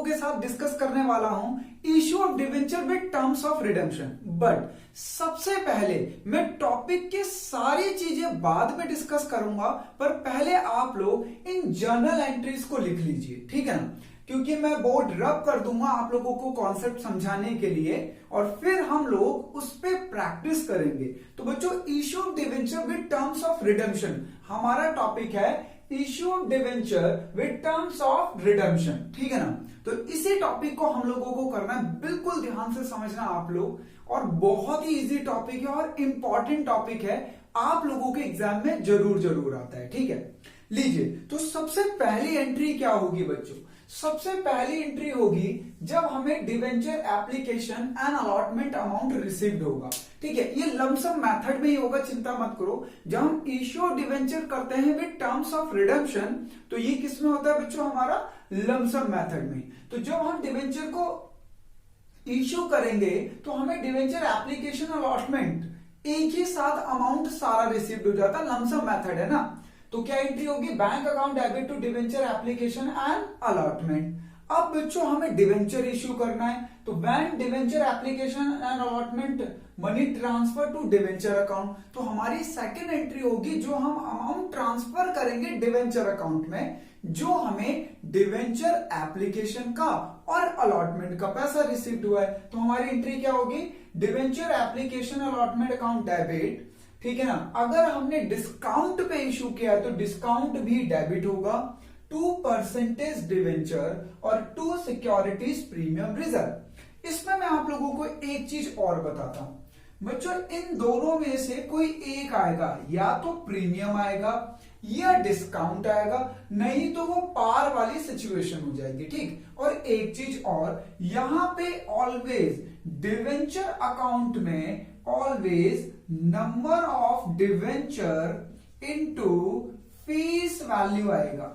के साथ डिस्कस करने वाला हूं issue of debenture with terms of redemption. But सबसे पहले मैं टॉपिक के सारी चीजें बाद में डिस्कस करूंगा, पर पहले आप लोग इन जर्नल एंट्रीज को लिख लीजिए, ठीक है ना, क्योंकि मैं बोर्ड रब कर दूंगा आप लोगों को कॉन्सेप्ट समझाने के लिए और फिर हम लोग उस पे प्रैक्टिस करेंगे। तो बच्चों, issue of debenture with terms of redemption हमारा टॉपिक है, issue of debenture with terms of redemption, ठीक है ना। तो इसी टॉपिक को हम लोगों को करना है, बिल्कुल ध्यान से समझना आप लोग, और बहुत ही इजी टॉपिक है और इंपॉर्टेंट टॉपिक है, आप लोगों के एग्जाम में जरूर आता है, ठीक है। लीजिए, तो सबसे पहली एंट्री क्या होगी बच्चों? सबसे पहली एंट्री होगी जब हमें debenture application and allotment amount received होगा, ठीक है। ये लमसम मेथड में ही होगा, चिंता मत करो। जब हम इश्यू डिवेंचर करते हैं विद टर्म्स ऑफ रिडेम्पशन, तो ये किस में होता है बच्चों? हमारा लमसम मेथड में। तो जब हम डिवेंचर को इश्यू करेंगे तो हमें डिवेंचर एप्लीकेशन अलॉटमेंट एक ही साथ अमाउंट सारा रिसीव्ड हो जाता है, लमसम मेथड है ना। तो क्या एंट्री होगी? Bank account debit to debenture application and allotment. अब बच्चों हमें डिवेंचर इश्यू करना है, तो bank debenture application and allotment money transfer to debenture account. तो हमारी सेकंड एंट्री होगी जो हम अमाउंट ट्रांसफर करेंगे डिवेंचर अकाउंट में, जो हमें डिवेंचर एप्लीकेशन का और अलॉटमेंट का पैसा रिसीव्ड हुआ है। तो हमारी एंट्री क्या होगी? Debenture application allotment account debit, ठीक है ना। अगर हमने डिस्काउंट पे इश्यू किया है तो डिस्काउंट भी डेबिट होगा, 2% डिवेंचर और 2 सिक्योरिटीज प्रीमियम रिजर्व। इसमें मैं आप लोगों को एक चीज और बताता हूं बच्चों, इन दोनों में से कोई एक आएगा, या तो प्रीमियम आएगा या डिस्काउंट आएगा, नहीं तो वो पार वाली सिचुएशन हो जाएगी, ठीक। और एक चीज और, यहां पे ऑलवेज डिवेंचर अकाउंट में always number of debenture into face value आएगा,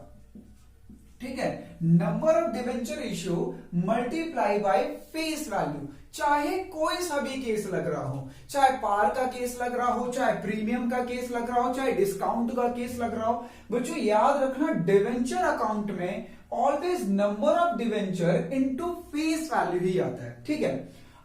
ठीक है। Number of debenture issue multiply by face value. चाहे कोई सा भी केस लग रहा हो, चाहे पार का केस लग रहा हो, चाहे प्रीमियम का केस लग रहा हो, चाहे डिस्काउंट का केस लग रहा हो, बच्चों याद रखना डिवेंचर अकाउंट में always number of debenture into face value ही आता है, ठीक है।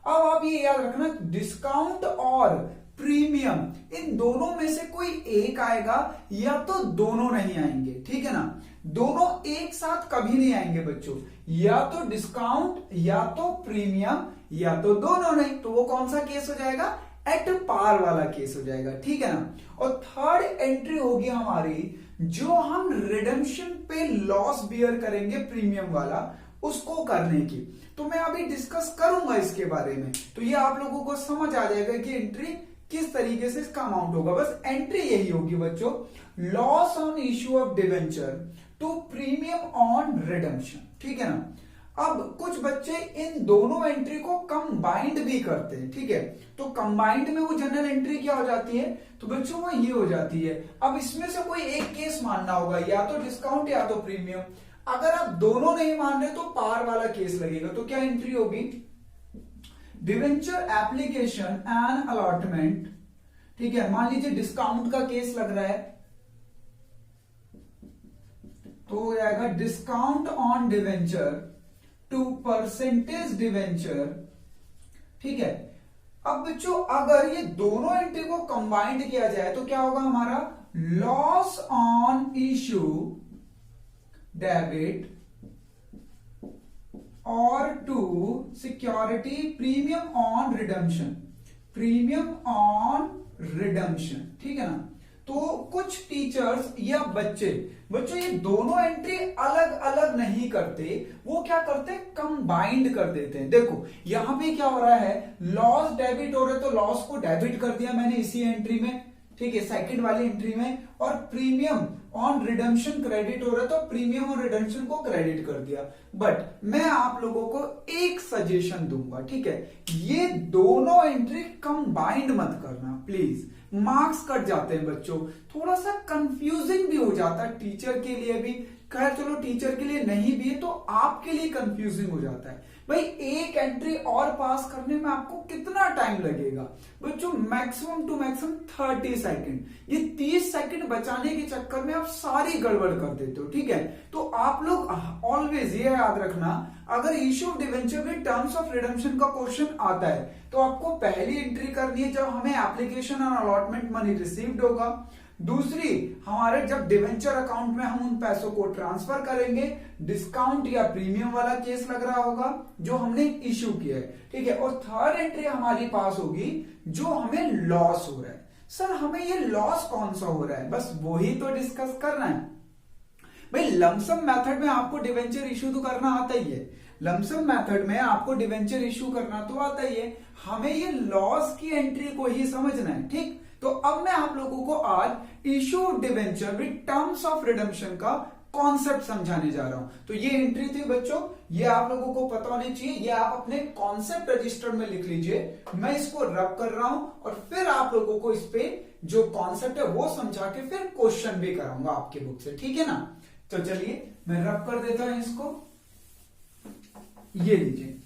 अब आप ये याद रखना, डिस्काउंट और प्रीमियम इन दोनों में से कोई एक आएगा, या तो दोनों नहीं आएंगे, ठीक है ना। दोनों एक साथ कभी नहीं आएंगे बच्चों, या तो डिस्काउंट या तो प्रीमियम या तो दोनों नहीं। तो वो कौन सा केस हो जाएगा? एट पार वाला केस हो जाएगा, ठीक है ना। और थर्ड एंट्री होगी हमारी, जो हम रिडेम्पशन पे लॉस बियर करेंगे प्रीमियम वाला, उसको करने की। तो मैं अभी डिस्कस करूंगा इसके बारे में, तो ये आप लोगों को समझ आ जाएगा कि एंट्री किस तरीके से इसका अमाउंट होगा। बस एंट्री यही होगी बच्चों, loss on issue of debenture to premium on redemption, ठीक है ना। अब कुछ बच्चे इन दोनों एंट्री को कंबाइंड भी करते हैं, ठीक है। तो कंबाइंड में वो जनरल एंट्री क्या हो जाती है? तो बच्चों वो ये हो जाती है, अब इसमें से कोई एक केस मानना होगा, या तो डिस्काउंट या तो प्रीमियम। अगर आप दोनों नहीं मान रहे तो पार वाला केस लगेगा। तो क्या एंट्री होगी? डिवेंचर एप्लीकेशन एंड अलॉटमेंट, ठीक है। मान लीजिए डिस्काउंट का केस लग रहा है, तो हो जाएगा discount on debenture to percentage debenture, ठीक है। अब बच्चों अगर ये दोनों एंट्री को कंबाइंड किया जाए तो क्या होगा हमारा? लॉस ऑन इश्यू डेबिट और to security premium on redemption, premium on redemption, ठीक है ना। तो कुछ टीचर्स या बच्चों ये दोनों एंट्री अलग अलग नहीं करते, वो क्या करते हैं? कंबाइंड कर देते हैं। देखो यहां पे क्या हो रहा है, लॉस डेबिट हो रहा है तो लॉस को डेबिट कर दिया मैंने इसी एंट्री में, ठीक है, सेकंड वाली एंट्री में। और प्रीमियम ऑन रिडेम्पशन क्रेडिट हो रहा है तो प्रीमियम और रिडेम्पशन को क्रेडिट कर दिया। बट मैं आप लोगों को एक सजेशन दूंगा, ठीक है, ये दोनों एंट्री कंबाइंड मत करना प्लीज, मार्क्स कट जाते हैं बच्चों, थोड़ा सा कंफ्यूजिंग भी हो जाता है टीचर के लिए भी। खैर चलो टीचर के लिए नहीं भी है तो आपके लिए कंफ्यूजिंग हो जाता है। भाई एक एंट्री और पास करने में आपको कितना टाइम लगेगा बच्चों? Maximum two maximum 30 second. ये 30 सेकंड मिनट बचाने के चक्कर में आप सारी गड़बड़ कर देते हो, ठीक है। तो आप लोग ऑलवेज ये याद रखना, अगर इश्यू ऑफ डिवेंचर में टर्म्स ऑफ रिडेम्पशन का क्वेश्चन आता है तो आपको पहली एंट्री करनी है जब हमें एप्लीकेशन और अलॉटमेंट मनी रिसीव्ड होगा। दूसरी, हमारे जब डिवेंचर अकाउंट में हम उन पैसों को ट्रांसफर करेंगे, डिस्काउंट या प्रीमियम वाला केस लग रहा होगा जो हमने इश्यू किया है, ठीक है। और थर्ड एंट्री हमारी पास होगी जो हमें लॉस हो रहा है। सर हमें ये लॉस कौन सा हो रहा है, बस वही तो डिस्कस करना है। भाई लमसम मेथड में आपको डिवेंचर इश्यू तो करना आता ही है, लमसम मेथड में आपको डिवेंचर इश्यू करना तो आता ही है, हमें ये लॉस की एंट्री को ही समझना है, ठीक। तो अब मैं आप लोगों को आज issue debenture with terms of redemption का कॉन्सेप्ट समझाने जा रहा हूं। तो ये एंट्री थी बच्चों, ये आप लोगों को पता होनी चाहिए, ये आप अपने कॉन्सेप्ट रजिस्टर में लिख लीजिए। मैं इसको रब कर रहा हूं और फिर आप लोगों को इस पे जो कॉन्सेप्ट है वो समझा के फिर क्वेश्चन भी कराऊंगा आपके बुक से, ठीक है ना। तो चलिए मैं रब कर देता हूं इसको, ये लीजिए।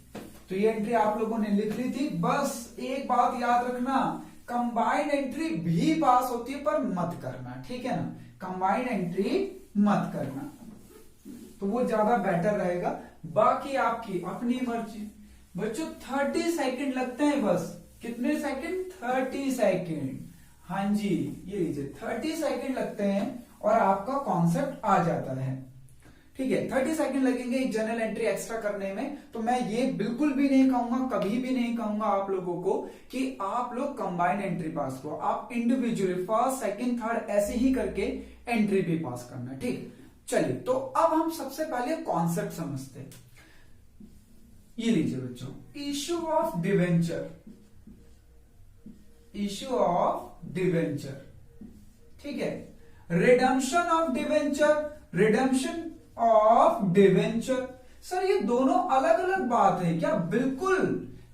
तो ये एंट्री आप लोगों ने लिख ली थी। बस एक बात याद रखना, कंबाइंड एंट्री भी पास होती है पर मत करना, ठीक है ना, कंबाइंड एंट्री मत करना, तो वो ज्यादा बेटर रहेगा। बाकी आपकी अपनी मर्जी। बच्चों 30 सेकंड लगते हैं बस, कितने सेकंड, 30 सेकंड, हाँ जी ये लीजिए 30 सेकंड लगते हैं और आपका कॉन्सेप्ट आ जाता है, ठीक है। 30 सेकंड लगेंगे एक जनरल एंट्री एक्स्ट्रा करने में। तो मैं ये बिल्कुल भी नहीं कहूंगा, कभी भी नहीं कहूंगा आप लोगों को कि आप लोग कंबाइंड एंट्री पास करो, आप इंडिविजुअली फर्स्ट सेकंड थर्ड ऐसे ही करके एंट्री भी पास करना, ठीक। चलिए तो अब हम सबसे पहले कॉन्सेप्ट समझते हैं। ये लीजिए बच्चों, issue of debenture, issue of debenture, ठीक है। Redemption of debenture, redemption of debenture. Sir ये दोनों अलग अलग बात है क्या? बिल्कुल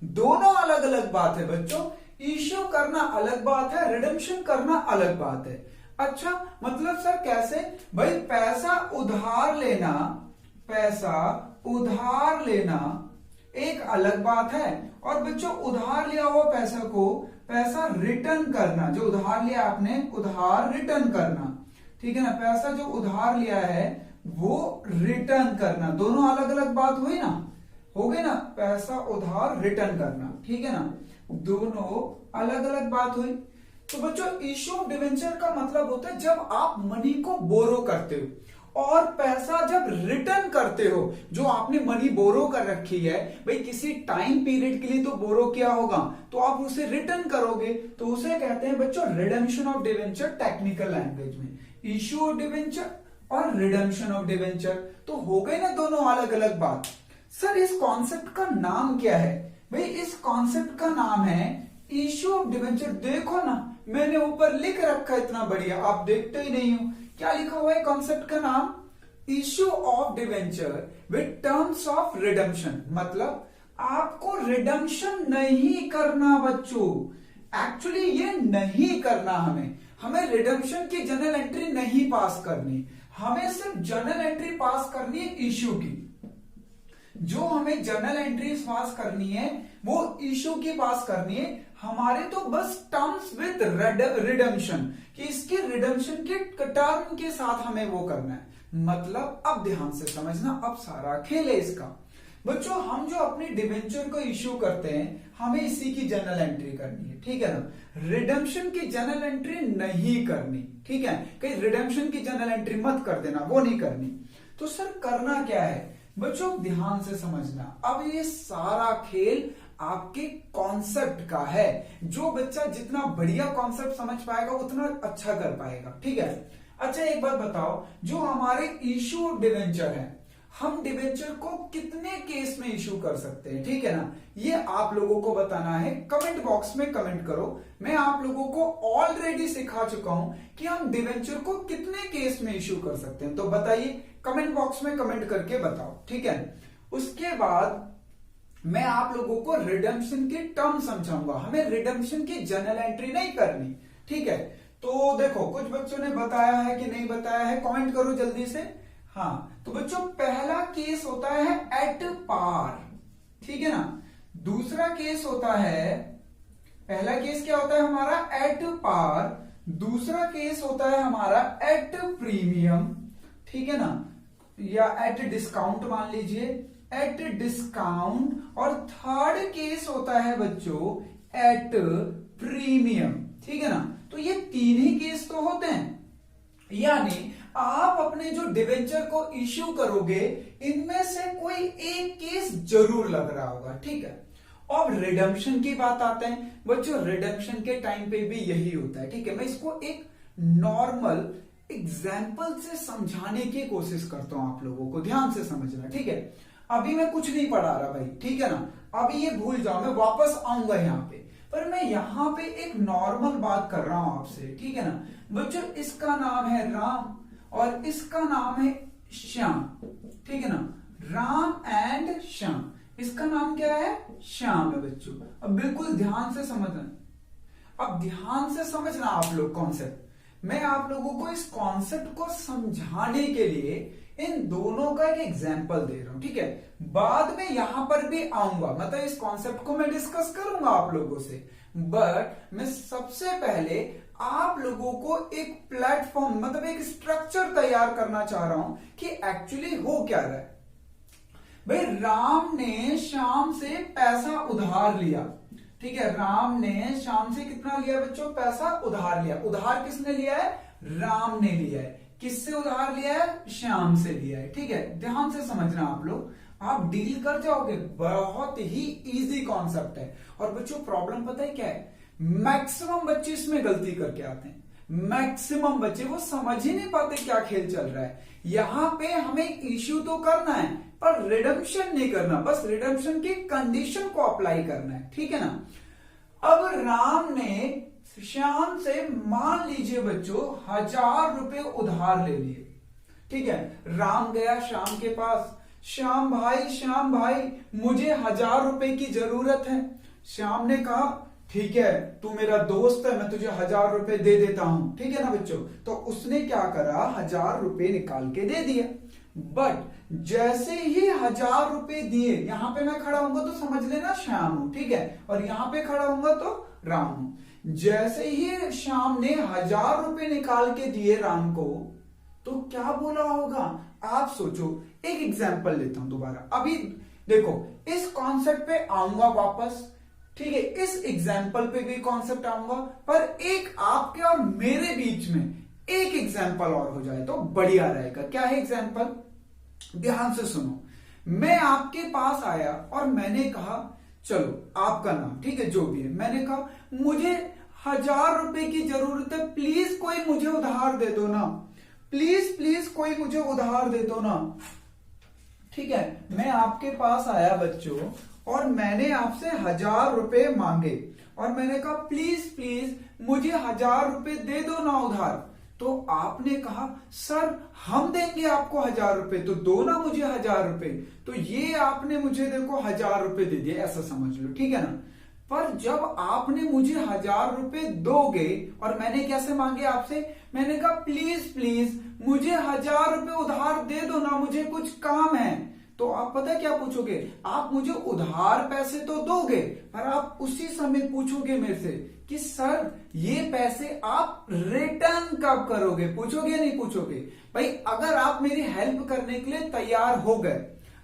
दोनों अलग अलग बात है बच्चों। इश्यू करना अलग बात है, रिडेम्पशन करना अलग बात है। अच्छा मतलब सर कैसे? भाई पैसा उधार लेना, पैसा उधार लेना एक अलग बात है, और बच्चों उधार लिया हुआ पैसा को पैसा रिटर्न करना, जो उधार लिया आपने उधार रिटर्न करना, ठीक है ना। पैसा जो उधार लिया है वो रिटर्न करना, दोनों अलग अलग बात हुई ना, हो गई ना, पैसा उधार रिटर्न करना, ठीक है ना, दोनों अलग अलग बात हुई। तो बच्चों इश्यू ऑफ डिवेंचर का मतलब होता है जब आप मनी को बोरो करते हो और पैसा जब रिटर्न करते हो, जो आपने मनी बोरो कर रखी है, भाई किसी टाइम पीरियड के लिए तो बोरो किया होगा, तो आप उसे रिटर्न करोगे, तो उसे कहते हैं बच्चों redemption of debenture technical language में। इश्यू ऑफ डिवेंचर और रिडेम्पशन ऑफ डिवेंचर तो हो गए ना दोनों अलग अलग बात। सर इस कॉन्सेप्ट का नाम क्या है? भाई इस कॉन्सेप्ट का नाम है इश्यू ऑफ डिवेंचर। देखो ना मैंने ऊपर लिख रखा है इतना बढ़िया, आप देखते ही नहीं हो, क्या लिखा हुआ है कॉन्सेप्ट का नाम? Issue of debenture with terms of redemption. मतलब आपको रिडेम्पशन नहीं करना बच्चों, एक्चुअली ये नहीं करना, हमें रिडेम्पशन की जनरल एंट्री नहीं पास करनी, हमें सिर्फ जनरल एंट्री पास करनी है इश्यू की। जो हमें जनरल एंट्री पास करनी है वो इश्यू की पास करनी है, हमारे तो बस टर्म्स विद रिडेम्पशन, कि इसके रिडेम्पशन के टर्म के साथ हमें वो करना है। मतलब अब ध्यान से समझना, अब सारा खेल है इसका। बच्चों हम जो अपने डिवेंचर को इश्यू करते हैं हमें इसी की जनरल एंट्री करनी है, ठीक है ना। रिडेम्पशन की जनरल एंट्री नहीं करनी, ठीक है, कहीं रिडेम्पशन की जनरल एंट्री मत कर देना, वो नहीं करनी। तो सर करना क्या है बच्चों, ध्यान से समझना। अब ये सारा खेल आपके कॉन्सेप्ट का है, जो बच्चा जितना बढ़िया कॉन्सेप्ट समझ पाएगा उतना अच्छा कर पाएगा, ठीक है। अच्छा एक बात बताओ, जो हमारे इश्यू डिवेंचर है, हम डिवेंचर को कितने केस में इश्यू कर सकते हैं, ठीक है ना, ये आप लोगों को बताना है। कमेंट बॉक्स में कमेंट करो। मैं आप लोगों को ऑलरेडी सिखा चुका हूं कि हम डिवेंचर को कितने केस में इश्यू कर सकते हैं, तो बताइए कमेंट बॉक्स में कमेंट करके बताओ, ठीक है। उसके बाद मैं आप लोगों को रिडेम्पशन के टर्म समझाऊंगा, हमें रिडेम्पशन की जनरल एंट्री नहीं करनी, ठीक है। तो देखो कुछ बच्चों ने बताया है कि नहीं बताया है, कमेंट करो जल्दी से। हाँ तो बच्चों पहला केस होता है एट पार, ठीक है ना। दूसरा केस होता है, पहला केस क्या होता है हमारा एट पार, दूसरा केस होता है हमारा एट प्रीमियम, ठीक है ना, या एट डिस्काउंट मान लीजिए, एट डिस्काउंट। और थर्ड केस होता है बच्चों एट प्रीमियम, ठीक है ना। तो ये तीन ही केस तो होते हैं, यानी आप अपने जो डिवेंचर को इश्यू करोगे इनमें से कोई एक केस जरूर लग रहा होगा, ठीक है। अब रिडेम्पशन की बात आते हैं बच्चों, रिडेम्पशन के टाइम पे भी यही होता है, ठीक है। मैं इसको एक नॉर्मल एग्जाम्पल से समझाने की कोशिश करता हूं, आप लोगों को ध्यान से समझना, ठीक है। अभी मैं कुछ नहीं पढ़ा रहा भाई, ठीक है ना, अभी ये भूल जाओ, मैं वापस आऊंगा यहाँ पे, पर मैं यहाँ पे एक नॉर्मल बात कर रहा हूं आपसे, ठीक है ना। बच्चों इसका नाम है राम और इसका नाम है श्याम, ठीक है ना, राम एंड श्याम। इसका नाम क्या है? श्याम है बच्चों। अब बिल्कुल ध्यान से समझना, अब ध्यान से समझना आप लोग कॉन्सेप्ट। मैं आप लोगों को इस कॉन्सेप्ट को समझाने के लिए इन दोनों का एक एग्जाम्पल दे रहा हूं, ठीक है। बाद में यहां पर भी आऊंगा, मतलब इस कॉन्सेप्ट को मैं डिस्कस करूंगा आप लोगों से, बट मैं सबसे पहले आप लोगों को एक प्लेटफॉर्म, मतलब एक स्ट्रक्चर तैयार करना चाह रहा हूं कि एक्चुअली हो क्या रहा है। भाई राम ने श्याम से पैसा उधार लिया, ठीक है, राम ने श्याम से कितना लिया बच्चों? पैसा उधार लिया। उधार किसने लिया है? राम ने लिया है। किससे उधार लिया है? श्याम से लिया है, ठीक है। ध्यान से समझना आप लोग, आप डील कर जाओगे, बहुत ही इजी कॉन्सेप्ट है। और बच्चों प्रॉब्लम पता है क्या है? मैक्सिमम बच्चे इसमें गलती करके आते हैं, मैक्सिमम बच्चे वो समझ ही नहीं पाते क्या खेल चल रहा है। यहां पे हमें इश्यू तो करना है पर रिडेम्पशन नहीं करना, बस रिडेम्पशन की कंडीशन को अप्लाई करना है, ठीक है ना। अब राम ने श्याम से मान लीजिए बच्चों 1000 रुपए उधार ले लिए, ठीक है। राम गया श्याम के पास, श्याम भाई मुझे 1000 रुपए की जरूरत है। श्याम ने कहा ठीक है तू मेरा दोस्त है, मैं तुझे 1000 रुपए दे देता हूं, ठीक है ना बच्चों। तो उसने क्या करा? 1000 रुपए निकाल के दे दिया। बट जैसे ही 1000 रुपए दिए, यहां पे मैं खड़ा हूंगा तो समझ लेना श्याम हूं, ठीक है, और यहां पे खड़ा हूंगा तो राम हूं। जैसे ही श्याम ने 1000 रुपए निकाल के दिए राम को, तो क्या बोला होगा आप सोचो। एक एग्जाम्पल लेता हूं दोबारा, अभी देखो इस कॉन्सेप्ट पे आऊंगा वापस, ठीक है, इस एग्जाम्पल पे भी कॉन्सेप्ट आऊंगा, पर एक आपके और मेरे बीच में एक एग्जाम्पल और हो जाए तो बढ़िया रहेगा। क्या है एग्जाम्पल? ध्यान से सुनो। मैं आपके पास आया और मैंने कहा चलो आपका नाम, ठीक है, जो भी है, मैंने कहा मुझे 1000 रुपए की जरूरत है, प्लीज कोई मुझे उधार दे दो ना, प्लीज कोई मुझे उधार दे दो ना, ठीक है। मैं आपके पास आया बच्चों और मैंने आपसे 1000 रुपए मांगे और मैंने कहा प्लीज मुझे 1000 रुपए दे दो ना उधार। तो आपने कहा सर हम देंगे आपको 1000 रुपए, तो दो ना मुझे 1000 रुपए। तो ये आपने मुझे देखो 1000 रुपए दे दिए, ऐसा समझ लो, ठीक है ना। पर जब आपने मुझे 1000 रुपए दोगे और मैंने कैसे मांगे आपसे, मैंने कहा प्लीज मुझे 1000 रुपए उधार दे दो ना, मुझे कुछ काम है। तो आप पता है क्या पूछोगे? आप मुझे उधार पैसे तो दोगे, पर आप उसी समय पूछोगे मेरे से कि सर ये पैसे आप रिटर्न कब करोगे? पूछोगे या नहीं पूछोगे? भाई अगर आप मेरी हेल्प करने के लिए तैयार हो गए,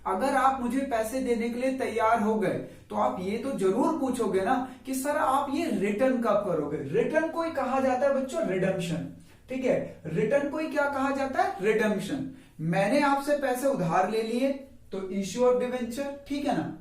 अगर आप मुझे पैसे देने के लिए तैयार हो गए, तो आप ये तो जरूर पूछोगे ना कि सर आप ये रिटर्न कब करोगे? रिटर्न को ही कहा जाता है बच्चों रिडेम्पशन, ठीक है। रिटर्न को ही क्या कहा जाता है? रिडेम्पशन। मैंने आपसे पैसे उधार ले लिए तो इश्यू ऑफ डिवेंचर, ठीक है ना।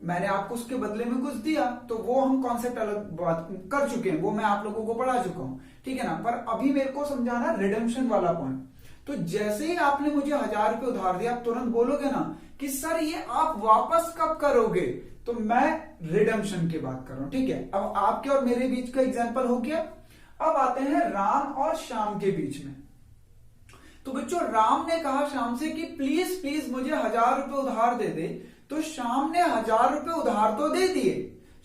मैंने आपको उसके बदले में कुछ दिया, तो वो हम कॉन्सेप्ट अलग बात कर चुके हैं, वो मैं आप लोगों को पढ़ा चुका हूं, ठीक है ना। पर अभी मेरे को समझाना रिडेम्पशन वाला पॉइंट। तो जैसे ही आपने मुझे 1000 रुपए उधार दिया, आप तुरंत बोलोगे ना कि सर ये आप वापस कब करोगे? तो मैं रिडेम्पशन की बात कर रहा हूं, ठीक है। अब आपके और मेरे बीच का एग्जाम्पल हो गया। अब आते हैं राम और श्याम के बीच में। तो बच्चों राम ने कहा श्याम से कि प्लीज मुझे 1000 रुपए उधार दे दे। तो श्याम ने 1000 रुपए उधार तो दे दिए,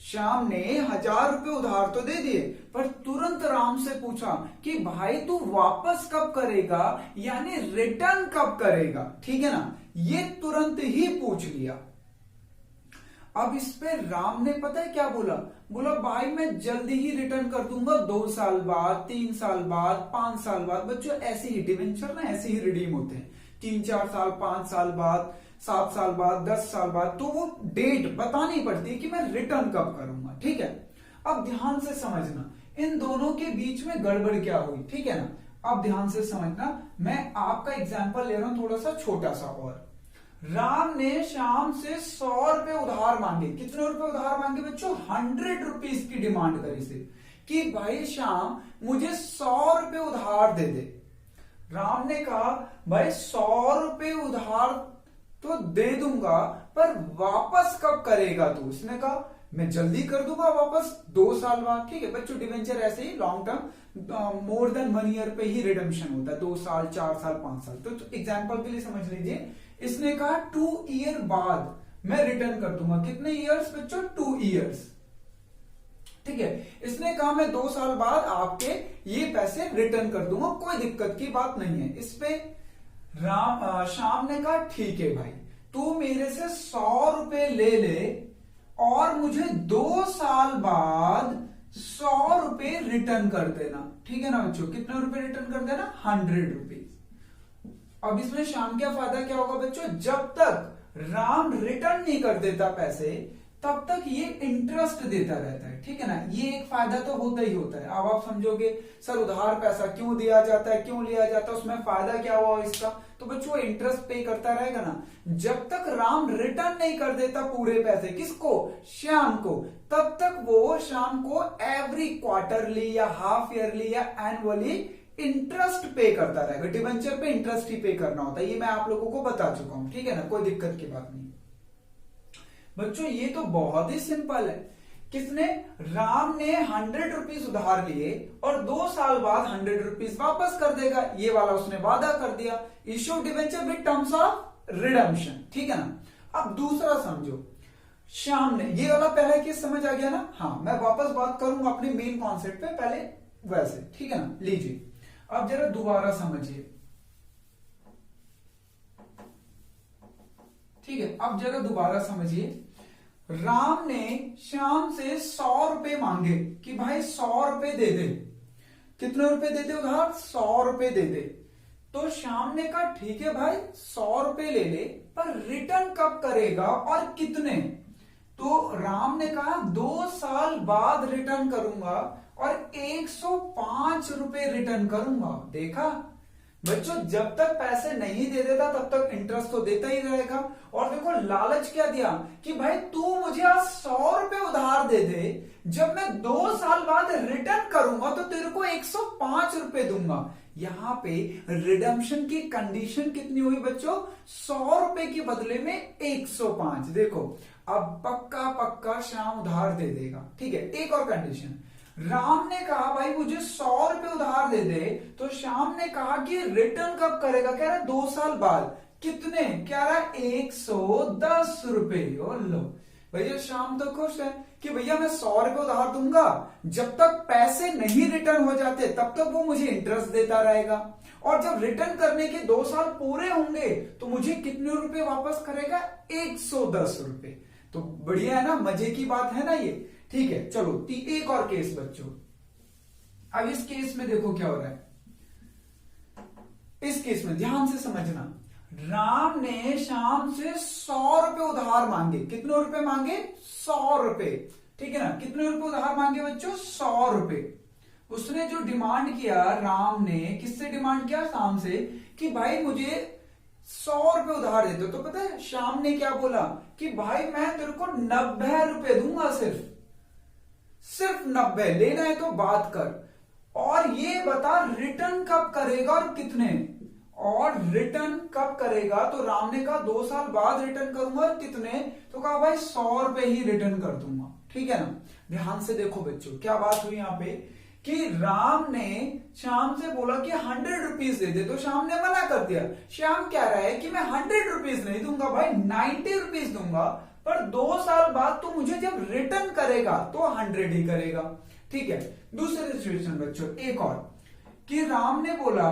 श्याम ने 1000 रुपए उधार तो दे दिए, पर तुरंत राम से पूछा कि भाई तू वापस कब करेगा, यानी रिटर्न कब करेगा, ठीक है ना। ये तुरंत ही पूछ लिया। अब इस पे राम ने पता है क्या बोला, बोला भाई मैं जल्दी ही रिटर्न कर दूंगा, 2 साल बाद, 3 साल बाद, 5 साल बाद। बच्चों ऐसे ही डिवेंचर ना ऐसे ही रिडीम होते हैं, 3-4 साल, 5 साल बाद, 7 साल बाद, 10 साल बाद। तो वो डेट बतानी पड़ती है कि मैं रिटर्न कब करूंगा, ठीक है। अब ध्यान से समझना इन दोनों के बीच में गड़बड़ क्या हुई, ठीक है ना। अब ध्यान से समझना, मैं आपका एग्जाम्पल ले रहा हूं थोड़ा सा छोटा सा। और राम ने श्याम से 100 रुपए उधार मांगे। कितने रुपए उधार मांगे बच्चों? 100 रुपीज की डिमांड करी से कि भाई श्याम मुझे 100 रुपए उधार दे दे। राम ने कहा भाई 100 रुपए उधार तो दे दूंगा, पर वापस कब करेगा तू? उसने कहा मैं जल्दी कर दूंगा वापस, 2 साल बाद। ठीक है बच्चों, डिवेंचर ऐसे ही long term more than 1 year पे ही रिडम्पशन होता है, 2 साल, 4 साल, 5 साल। तो एग्जांपल के लिए समझ लीजिए, इसने कहा 2 ईयर बाद मैं रिटर्न कर दूंगा। कितने ईयर्स बच्चों? 2 ईयर्स। ठीक है, इसने कहा मैं 2 साल बाद आपके ये पैसे रिटर्न कर दूंगा, कोई दिक्कत की बात नहीं है। इस पे श्याम ने कहा ठीक है भाई, तू मेरे से 100 रुपए ले ले और मुझे 2 साल बाद 100 रुपए रिटर्न कर देना। ठीक है ना बच्चों, कितने रुपए रिटर्न कर देना? 100 रुपीज। अब इसमें श्याम क्या फायदा क्या होगा बच्चों? जब तक राम रिटर्न नहीं कर देता पैसे, तब तक ये इंटरेस्ट देता रहता है। ठीक है ना, ये एक फायदा तो होता ही होता है। अब आप समझोगे सर उधार पैसा क्यों दिया जाता है, क्यों लिया जाता है, उसमें फायदा क्या हुआ इसका? तो बच्चों इंटरेस्ट पे करता रहेगा ना। जब तक राम रिटर्न नहीं कर देता पूरे पैसे, किसको? श्याम को, तब तक वो श्याम को एवरी क्वार्टरली या हाफ ईयरली या एनुअली इंटरेस्ट पे करता रहेगा। डिवेंचर पे इंटरेस्ट ही पे करना होता है, ये मैं आप लोगों को बता चुका हूं। ठीक है ना, कोई दिक्कत की बात नहीं बच्चों, ये तो बहुत ही सिंपल है। किसने? राम ने 100 रुपीज उधार लिए और 2 साल बाद 100 रुपीज वापस कर देगा, ये वाला उसने वादा कर दिया। Issue debenture with terms of redemption. ठीक है ना। अब दूसरा समझो, श्याम ने, ये वाला पहला केस समझ आ गया ना? हाँ, मैं वापस बात करूंगा अपने मेन कॉन्सेप्ट पे, पहले वैसे। ठीक है ना, लीजिए अब जरा दोबारा समझिए। ठीक है, अब जरा दोबारा समझिए। राम ने श्याम से 100 रुपए मांगे कि भाई 100 रुपए दे दे। कितने रुपए दे दे उधार? 100 रुपए दे दे। तो श्याम ने कहा ठीक है भाई 100 रुपए ले ले, पर रिटर्न कब करेगा और कितने? तो राम ने कहा 2 साल बाद रिटर्न करूंगा और 105 रुपए रिटर्न करूंगा। देखा बच्चों, जब तक पैसे नहीं दे देता तब तक इंटरेस्ट तो देता ही रहेगा। और देखो लालच क्या दिया कि भाई तू मुझे आज 100 रुपए उधार दे दे, जब मैं 2 साल बाद रिटर्न करूंगा तो तेरे को 105 रुपए दूंगा। यहां पे रिडम्पशन की कंडीशन कितनी हुई बच्चों? 100 रुपए के बदले में 105। देखो अब पक्का पक्का श्याम उधार दे देगा। ठीक है, एक और कंडीशन, राम ने कहा भाई मुझे 100 रुपए उधार दे दे, तो श्याम ने कहा कि रिटर्न कब करेगा? कह रहा 2 साल बाद। कितने? कह रहा 110 रुपए। लो भैया, श्याम तो खुश है कि भैया मैं 100 रुपए उधार दूंगा, जब तक पैसे नहीं रिटर्न हो जाते तब तक वो मुझे इंटरेस्ट देता रहेगा, और जब रिटर्न करने के 2 साल पूरे होंगे तो मुझे कितने रुपए वापस करेगा? 110 रुपए। तो बढ़िया है ना, मजे की बात है ना ये। ठीक है, चलो एक और केस बच्चों। अब इस केस में देखो क्या हो रहा है। इस केस में ध्यान से समझना, राम ने श्याम से 100 रुपए उधार मांगे। कितने रुपए मांगे? 100 रुपए। ठीक है ना, कितने रुपए उधार मांगे बच्चों? 100 रुपए। उसने जो डिमांड किया, राम ने किससे डिमांड किया? श्याम से, कि भाई मुझे 100 रुपए उधार दे दो। तो पता है श्याम ने क्या बोला कि भाई मैं तेरे को 90 रुपए दूंगा, सिर्फ 90। लेना है तो बात कर, और ये बता रिटर्न कब करेगा और कितने? और रिटर्न कब करेगा? तो राम ने कहा 2 साल बाद रिटर्न करूंगा, और कितने? तो कहा भाई 100 रुपए ही रिटर्न कर दूंगा। ठीक है ना, ध्यान से देखो बच्चों क्या बात हुई यहां पे, कि राम ने श्याम से बोला कि 100 रुपीज दे दे, तो श्याम ने मना कर दिया। श्याम कह रहा है कि मैं 100 रुपीज नहीं दूंगा भाई, 90 रुपीज दूंगा, पर 2 साल बाद तो मुझे जब रिटर्न करेगा तो 100 ही करेगा। ठीक है, दूसरी सिचुएशन बच्चों एक और, कि राम ने बोला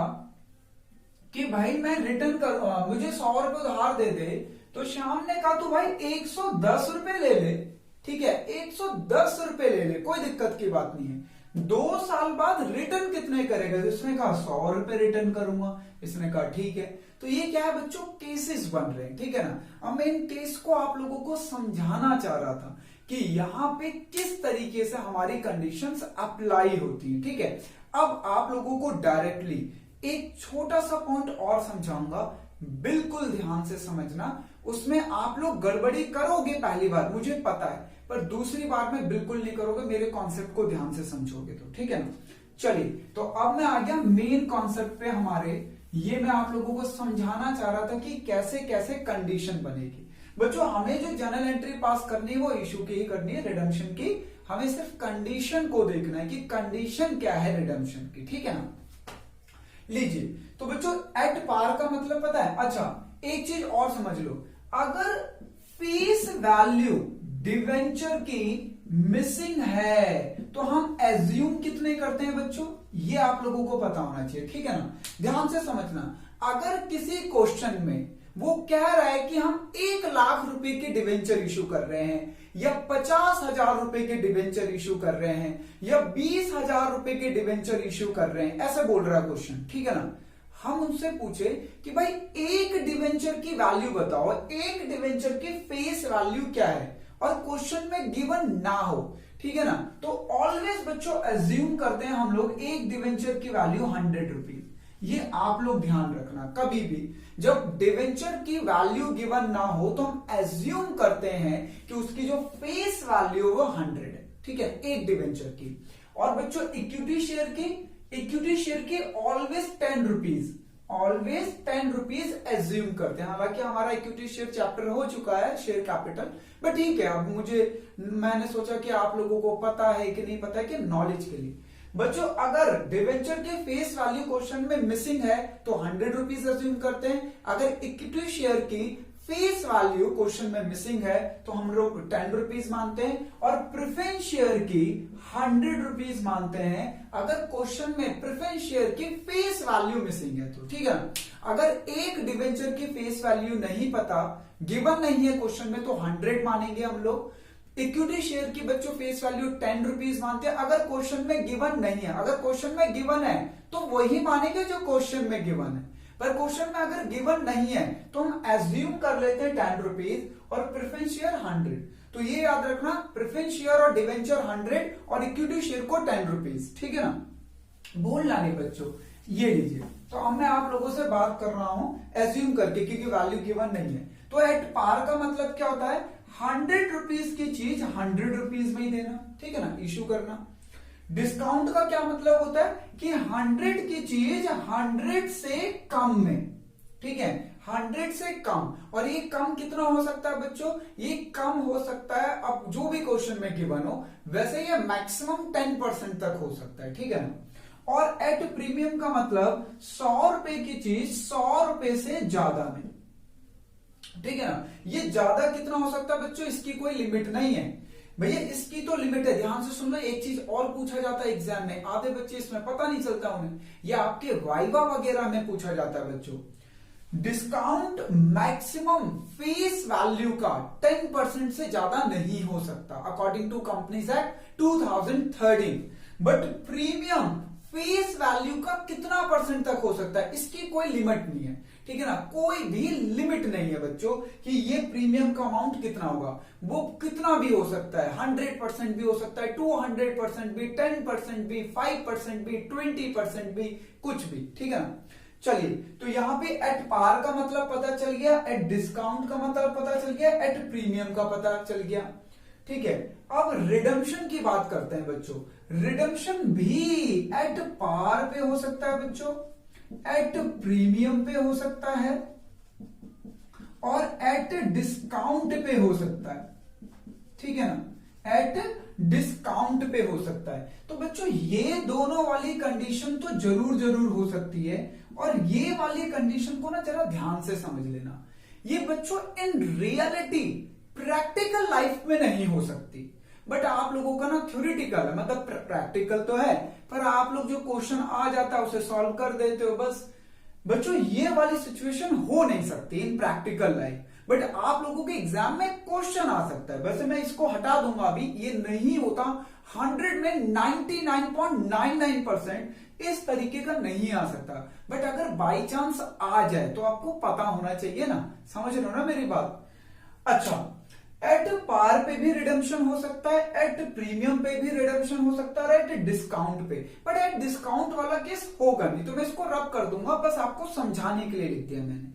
कि भाई मैं रिटर्न कर, मुझे 100 रुपए उधार दे दे, तो श्याम ने कहा तो भाई 110 रुपए ले ले, ठीक है, 110 रुपए ले ले, कोई दिक्कत की बात नहीं है। 2 साल बाद रिटर्न कितने करेगा? तो इसने कहा 100 रुपए रिटर्न करूंगा। इसने कहा ठीक है। तो ये क्या है बच्चों, केसेस बन रहे हैं, ठीक है ना। अब मैं इन केस को आप लोगों को समझाना चाह रहा था कि यहां पे किस तरीके से हमारी कंडीशंस अप्लाई होती है, ठीक है। अब आप लोगों को डायरेक्टली एक छोटा सा पॉइंट और समझाऊंगा, बिल्कुल ध्यान से समझना। उसमें आप लोग गड़बड़ी करोगे पहली बार, मुझे पता है, पर दूसरी बार में बिल्कुल नहीं करोगे, मेरे कॉन्सेप्ट को ध्यान से समझोगे तो, ठीक है ना। चलिए, तो अब मैं आ गया मेन कॉन्सेप्ट पे हमारे। ये मैं आप लोगों को समझाना चाह रहा था कि कैसे कैसे कंडीशन बनेगी। बच्चों, हमें जो जर्नल एंट्री पास करनी है वो इशू की ही करनी है, रिडेम्पशन की। हमें सिर्फ कंडीशन को देखना है कि कंडीशन क्या है रिडेम्पशन की, ठीक है ना। लीजिए, तो बच्चों एट पार का मतलब पता है? अच्छा, एक चीज और समझ लो, अगर फेस वैल्यू डिवेंचर की मिसिंग है तो हम एज्यूम कितने करते हैं बच्चों? ये आप लोगों को पता होना चाहिए, ठीक है ना। ध्यान से समझना, अगर किसी क्वेश्चन में वो कह रहा है कि हम 1 लाख रुपए के डिवेंचर इशू कर रहे हैं, या 50,000 रुपए के डिवेंचर इशू कर रहे हैं, या 20,000 रुपए के डिवेंचर इशू कर रहे हैं, ऐसा बोल रहा है क्वेश्चन, ठीक है ना। हम उनसे पूछे कि भाई एक डिवेंचर की वैल्यू बताओ, एक डिवेंचर की फेस वैल्यू क्या है, और क्वेश्चन में गिवन ना हो, ठीक है ना। तो ऑलवेज बच्चों एज्यूम करते हैं हम लोग एक डिवेंचर की वैल्यू 100 रुपीज। ये आप लोग ध्यान रखना, कभी भी जब डिवेंचर की वैल्यू गिवन ना हो तो हम एज्यूम करते हैं कि उसकी जो फेस वैल्यू वो 100 है, ठीक है, एक डिवेंचर की। और बच्चों इक्विटी शेयर की always 10 rupees, always 10 rupees assume करते हैं। हालांकि हमारा इक्विटी शेयर चैप्टर हो चुका है, शेयर कैपिटल, बट ठीक है। अब मैंने सोचा कि आप लोगों को पता है कि नहीं पता है, कि नॉलेज के लिए। बच्चों, अगर डिवेंचर के फेस वैल्यू क्वेश्चन में मिसिंग है तो 100 रुपीज एज्यूम करते हैं। अगर इक्विटी शेयर की फेस वैल्यू क्वेश्चन में मिसिंग है तो हम लोग 10 रुपीज मानते हैं, और प्रेफरेंस शेयर की 100 रुपीज मानते हैं अगर क्वेश्चन में प्रेफरेंस शेयर की फेस वैल्यू मिसिंग है तो, ठीक है ना। अगर एक डिवेंचर की फेस वैल्यू नहीं पता, गिवन नहीं है क्वेश्चन में, तो 100 मानेंगे हम लोग। इक्विटी शेयर की बच्चों फेस वैल्यू 10 रुपीज मानते हैं अगर क्वेश्चन में गिवन नहीं है। अगर क्वेश्चन में गिवन है तो वही मानेंगे जो क्वेश्चन में गिवन है, पर क्वेश्चन में अगर गिवन नहीं है तो हम एज्यूम कर लेते हैं 10 रुपीज और प्रेफरेंस शेयर 100। तो ये याद रखना, प्रेफरेंस शेयर और डिवेंचर 100 और इक्विटी शेयर को 10 रुपीज, ठीक है ना, भूलना नहीं बच्चों। ये लीजिए, तो अब मैं आप लोगों से बात कर रहा हूं एज्यूम करके, क्योंकि वैल्यू गिवन नहीं है। तो एट पार का मतलब क्या होता है? 100 रुपीज की चीज 100 रुपीज में ही देना, ठीक है ना, इशू करना। डिस्काउंट का क्या मतलब होता है कि 100 की चीज 100 से कम में, ठीक है, 100 से कम। और ये कम कितना हो सकता है बच्चों? ये कम हो सकता है, अब जो भी क्वेश्चन में गिवन हो, वैसे ये मैक्सिमम 10% तक हो सकता है, ठीक है ना। और एट प्रीमियम का मतलब 100 रुपए की चीज 100 रुपए से ज्यादा में, ठीक है ना। ये ज्यादा कितना हो सकता है बच्चों? इसकी कोई लिमिट नहीं है भैया, इसकी तो लिमिट है। ध्यान से सुन लो, एक चीज और पूछा जाता है एग्जाम में, आधे बच्चे इसमें पता नहीं चलता उन्हें, या आपके वाइवा वगैरह में पूछा जाता है बच्चों। डिस्काउंट मैक्सिमम फेस वैल्यू का 10% से ज्यादा नहीं हो सकता according to companies act 2013। But premium face value का कितना परसेंट तक हो सकता है? इसकी कोई लिमिट नहीं है, ठीक है ना, कोई भी लिमिट नहीं है बच्चों कि ये प्रीमियम का अमाउंट कितना होगा। वो कितना भी हो सकता है, 100% भी हो सकता है, 200% भी, 10% भी, 5% भी, 20% भी, कुछ भी, ठीक है ना। चलिए, तो यहां पे एट पार का मतलब पता चल गया, एट डिस्काउंट का मतलब पता चल गया, एट प्रीमियम का पता चल गया, ठीक है। अब रिडम्पशन की बात करते हैं बच्चों। रिडम्पशन भी एट पार पे हो सकता है बच्चों, एट प्रीमियम पे हो सकता है, और एट डिस्काउंट पे हो सकता है, ठीक है ना, एट डिस्काउंट पे हो सकता है। तो बच्चों ये दोनों वाली कंडीशन तो जरूर हो सकती है, और ये वाली कंडीशन को ना जरा ध्यान से समझ लेना। ये बच्चों इन रियलिटी प्रैक्टिकल लाइफ में नहीं हो सकती, बट आप लोगों का ना थ्योरेटिकल है, मतलब प्रैक्टिकल तो है, पर आप लोग जो क्वेश्चन आ जाता है उसे सॉल्व कर देते हो बस। बच्चों ये वाली सिचुएशन हो नहीं सकती इन प्रैक्टिकल लाइफ, बट आप लोगों के एग्जाम में क्वेश्चन आ सकता है। वैसे मैं इसको हटा दूंगा अभी, ये नहीं होता 100 में 99.99% इस तरीके का नहीं आ सकता, बट अगर बाई चांस आ जाए तो आपको पता होना चाहिए ना। समझ रहे हो ना मेरी बात? अच्छा, एट पार पे भी रिडम्पशन हो सकता है, एट प्रीमियम पे भी रिडम्पशन हो सकता है, एट डिस्काउंट पे। बट एट डिस्काउंट वाला केस होगा नहीं, तो मैं इसको रब कर दूंगा, बस आपको समझाने के लिए लिख दिया मैंने।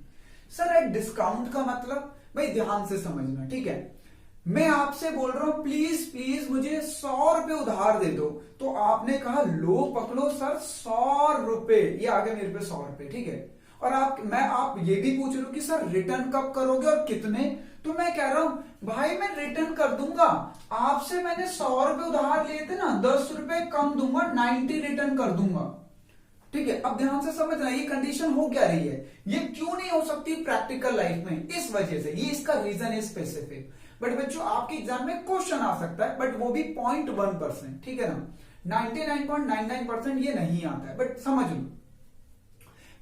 सर एट डिस्काउंट का मतलब, भाई ध्यान से समझना, ठीक है। मैं आपसे बोल रहा हूं प्लीज प्लीज मुझे 100 रुपए उधार दे दो, तो आपने कहा लो पकड़ो सर 100 रुपए, ये आ गए मेरे पे 100 रुपए, ठीक है। और आप ये भी पूछ रहे हो कि सर रिटर्न कब करोगे और कितने, तो मैं कह रहा हूं भाई मैं रिटर्न कर दूंगा। आपसे मैंने 100 रुपए उधार लिए थे ना, 10 रुपए कम दूंगा, 90 रिटर्न कर दूंगा, ठीक है। अब ध्यान से समझना ये कंडीशन हो क्या रही है, ये क्यों नहीं हो सकती प्रैक्टिकल लाइफ में, इस वजह से, ये इसका रीजन है स्पेसिफिक। बट बच्चों आपके एग्जाम में क्वेश्चन आ सकता है, बट वो भी 0.1%, ठीक है ना। 99.99% ये नहीं आता है, बट समझ लो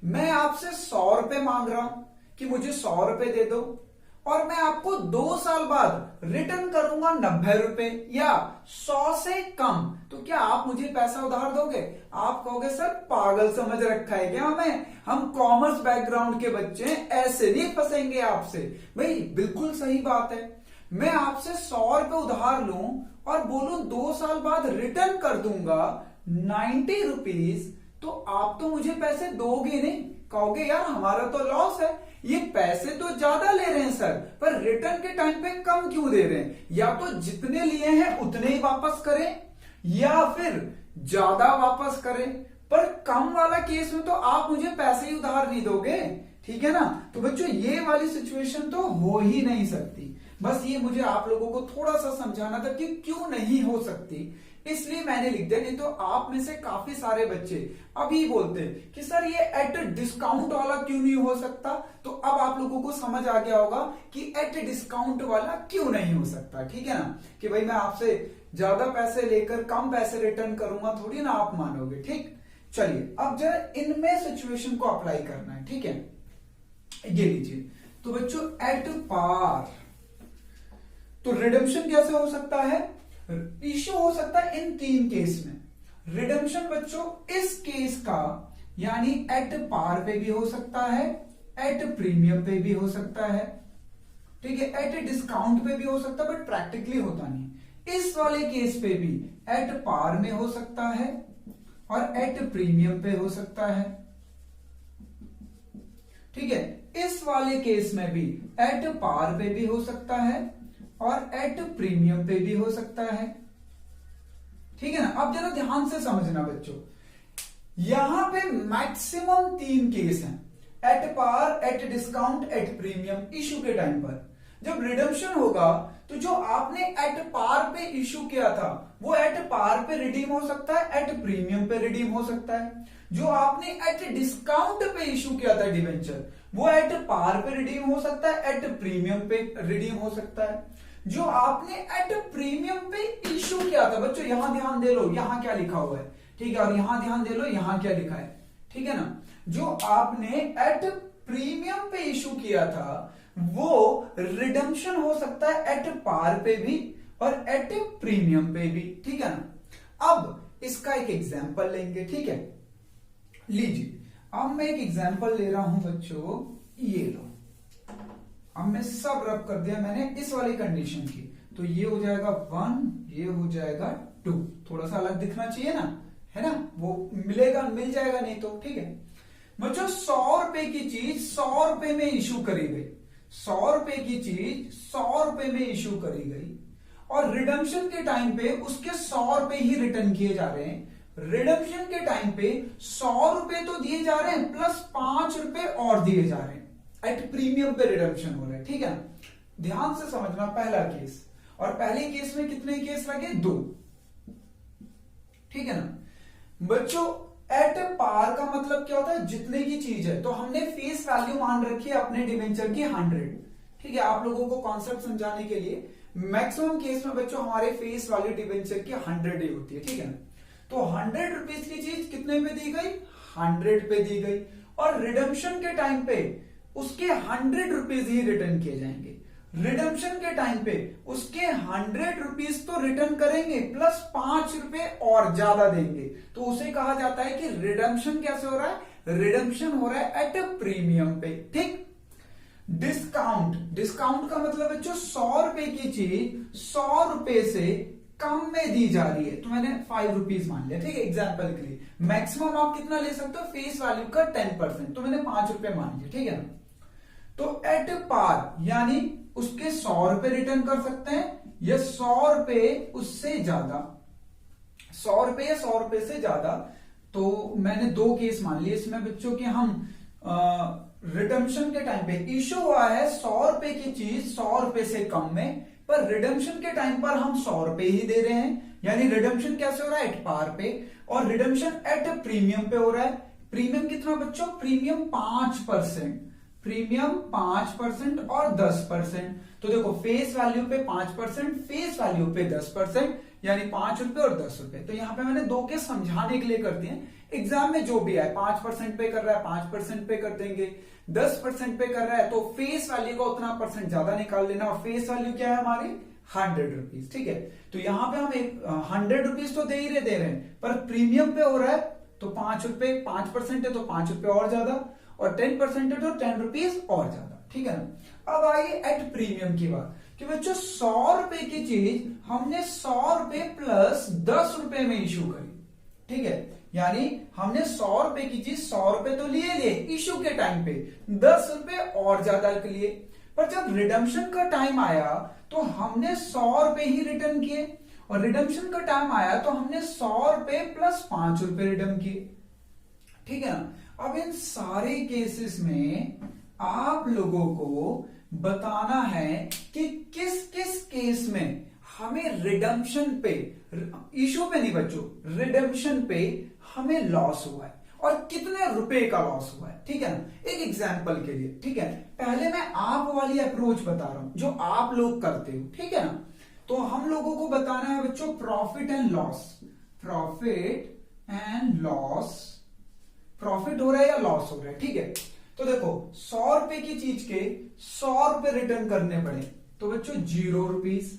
मैं आपसे 100 रुपए मांग रहा हूं कि मुझे 100 रुपए दे दो, और मैं आपको 2 साल बाद रिटर्न करूंगा 90 रुपए या 100 से कम, तो क्या आप मुझे पैसा उधार दोगे? आप कहोगे सर पागल समझ रखा है क्या हमें, हम कॉमर्स बैकग्राउंड के बच्चे हैं, ऐसे नहीं फंसेंगे आपसे। भाई बिल्कुल सही बात है, मैं आपसे 100 रुपए उधार लूं और बोलूं 2 साल बाद रिटर्न कर दूंगा 90 रुपीज, तो आप तो मुझे पैसे दोगे नहीं, कहोगे यार हमारा तो लॉस है, ये पैसे तो ज्यादा ले रहे हैं सर, पर रिटर्न के टाइम पे कम क्यों दे रहे हैं, या तो जितने लिए हैं उतने ही वापस करें या फिर ज्यादा वापस करें, पर कम वाला केस में तो आप मुझे पैसे ही उधार नहीं दोगे, ठीक है ना। तो बच्चों ये वाली सिचुएशन तो हो ही नहीं सकती, बस ये मुझे आप लोगों को थोड़ा सा समझाना था कि क्यों नहीं हो सकती, इसलिए मैंने लिख दिया। नहीं तो आप में से काफी सारे बच्चे अभी बोलते हैं कि सर ये एट डिस्काउंट वाला क्यों नहीं हो सकता, तो अब आप लोगों को समझ आ गया होगा कि एट डिस्काउंट वाला क्यों नहीं हो सकता, ठीक है ना। कि भाई मैं आपसे ज्यादा पैसे लेकर कम पैसे रिटर्न करूंगा, थोड़ी ना आप मानोगे, ठीक। चलिए अब जरा इनमें सिचुएशन को अप्लाई करना है, ठीक है। ये लीजिए, तो बच्चों एट पार तो रिडेम्पशन कैसे हो सकता है, इश्यू हो सकता है इन 3 केस में। रिडेम्पशन बच्चों इस केस का यानी एट पार पे भी हो सकता है, एट प्रीमियम पे भी हो सकता है, ठीक है, एट डिस्काउंट पे भी हो सकता है, बट प्रैक्टिकली होता नहीं। इस वाले केस पे भी एट पार में हो सकता है और एट प्रीमियम पे हो सकता है, ठीक है। इस वाले केस में भी एट पार पे भी हो सकता है और एट प्रीमियम पे भी हो सकता है, ठीक है ना। अब जरा ध्यान से समझना बच्चों, यहां पे मैक्सिमम 3 केस हैं, at par, at discount, at premium. Issue के टाइम पर जब रिडेम्पशन होगा तो जो आपने एट पार पे इश्यू किया था वो एट पार पे रिडीम हो सकता है, एट प्रीमियम पे रिडीम हो सकता है। जो आपने एट डिस्काउंट पे इश्यू किया था डिवेंचर, वो एट पार पे रिडीम हो सकता है, एट प्रीमियम पे रिडीम हो सकता है। जो आपने एट प्रीमियम पे इश्यू किया था, बच्चों यहां ध्यान दे लो, यहां क्या लिखा हुआ है, ठीक है, और यहां ध्यान दे लो यहां क्या लिखा है, ठीक है ना। जो आपने एट प्रीमियम पे इश्यू किया था वो रिडेम्पशन हो सकता है एट पार पे भी और एट प्रीमियम पे भी, ठीक है ना। अब इसका एक एग्जांपल लेंगे, ठीक है। लीजिए अब मैं एक एग्जांपल ले रहा हूं बच्चों, ये लो, अब मैं सब रब कर दिया मैंने इस वाली कंडीशन की, तो ये हो जाएगा 1, ये हो जाएगा 2, थोड़ा सा अलग दिखना चाहिए ना, है ना, वो मिल जाएगा नहीं तो, ठीक है। बच्चों 100 रुपए की चीज 100 रुपए में इश्यू करी गई, 100 रुपए की चीज 100 रुपए में इश्यू करी गई, और रिडेम्पशन के टाइम पे उसके 100 रुपए ही रिटर्न किए जा रहे हैं। रिडेम्पशन के टाइम पे 100 रुपए तो दिए जा रहे हैं प्लस 5 रुपए और दिए जा रहे हैं, एट प्रीमियम पे रिडेम्पशन हो रहा है, ठीक है ना। ध्यान से समझना, पहला केस, और पहले केस में कितने केस लगे, 2, ठीक है ना। बच्चों एट पार का मतलब क्या होता है, जितने की चीज है, तो हमने फेस वैल्यू मान रखी है अपने डिवेंचर की 100, ठीक है। आप लोगों को कॉन्सेप्ट समझाने के लिए मैक्सिमम केस में बच्चों हमारे फेस वैल्यू डिवेंचर की 100 ही होती है, ठीक है ना। तो 100 रुपीज की चीज कितने पे दी गई, 100 पे दी गई, और रिडेम्पशन के टाइम पे उसके 100 रुपीज ही रिटर्न किए जाएंगे। रिडम्पशन के टाइम पे उसके 100 रुपीज तो रिटर्न करेंगे प्लस 5 रुपए और ज्यादा देंगे, तो उसे कहा जाता है कि रिडम्पशन कैसे हो रहा है, रिडम्पशन हो रहा है एट अ प्रीमियम पे। ठीक। डिस्काउंट, डिस्काउंट का मतलब है जो 100 रुपए की चीज 100 रुपए से कम में दी जा रही है, तो मैंने 5 रुपीज मान लिया। ठीक है, एग्जाम्पल के लिए मैक्सिमम आप कितना ले सकते हो, फेस वैल्यू का 10%, तो मैंने 5 रुपए मान लिया। ठीक है ना, तो एट पार यानी उसके 100 रुपए रिटर्न कर सकते हैं या 100 रुपए उससे ज्यादा, 100 रुपए या 100 रुपए से ज्यादा। तो मैंने 2 केस मान लिए इसमें बच्चों के, हम रिडम्पशन के टाइम पे इशू हुआ है 100 रुपए की चीज 100 रुपए से कम में, पर रिडम्पशन के टाइम पर हम 100 रुपए ही दे रहे हैं, यानी रिडम्पशन कैसे हो रहा है, एट पार पे, और रिडम्पशन एट प्रीमियम पे हो रहा है। प्रीमियम कितना बच्चों, प्रीमियम 5%, प्रीमियम 5% और 10%। तो देखो फेस वैल्यू पे 5%, फेस वैल्यू पे 10%, यानी 5 रुपए और 10 रुपए। तो यहां पे मैंने 2 के समझाने के लिए कर दिए। एग्जाम में जो भी है 5% पे कर रहा है 5% पे कर देंगे, 10% पे कर रहा है तो फेस वैल्यू का उतना परसेंट ज्यादा निकाल लेना, और फेस वैल्यू क्या है हमारी 100 रुपीज। ठीक है, तो यहां पे हम 100 रुपीज तो दे रहे हैं, पर प्रीमियम पे हो रहा है तो 5 रुपए, 5% है तो 5 रुपए और ज्यादा, और 10% है तो 10 रुपीज और ज्यादा। ठीक है ना। अब आइए एट प्रीमियम की बात, कि बच्चों 100 रुपए की चीज हमने 100 रुपए प्लस 10 रुपए में इशू करी। ठीक है, यानी हमने 100 रुपए की चीज 100 रुपए तो लिए इशू के टाइम पे, 10 रुपए और ज्यादा के लिए, पर जब रिडम्पशन का टाइम आया तो हमने 100 रुपए ही रिटर्न किए, और रिडम्पशन का टाइम आया तो हमने 100 रुपए प्लस 5 रुपए रिटर्न किए। ठीक है ना। अब इन सारे केसेस में आप लोगों को बताना है कि किस किस केस में हमें रिडम्पशन पे, इशू पे नहीं बच्चों, रिडम्पशन पे हमें लॉस हुआ है और कितने रुपए का लॉस हुआ है। ठीक है ना, एक एग्जांपल के लिए। ठीक है, पहले मैं आप वाली अप्रोच बता रहा हूं जो आप लोग करते हो। ठीक है ना, तो हम लोगों को बताना है बच्चों profit and loss, profit and loss, profit हो रहा है या लॉस हो रहा है। ठीक है, तो देखो 100 रुपए की चीज के 100 रुपए रिटर्न करने पड़े, तो बच्चों 0 रुपीज,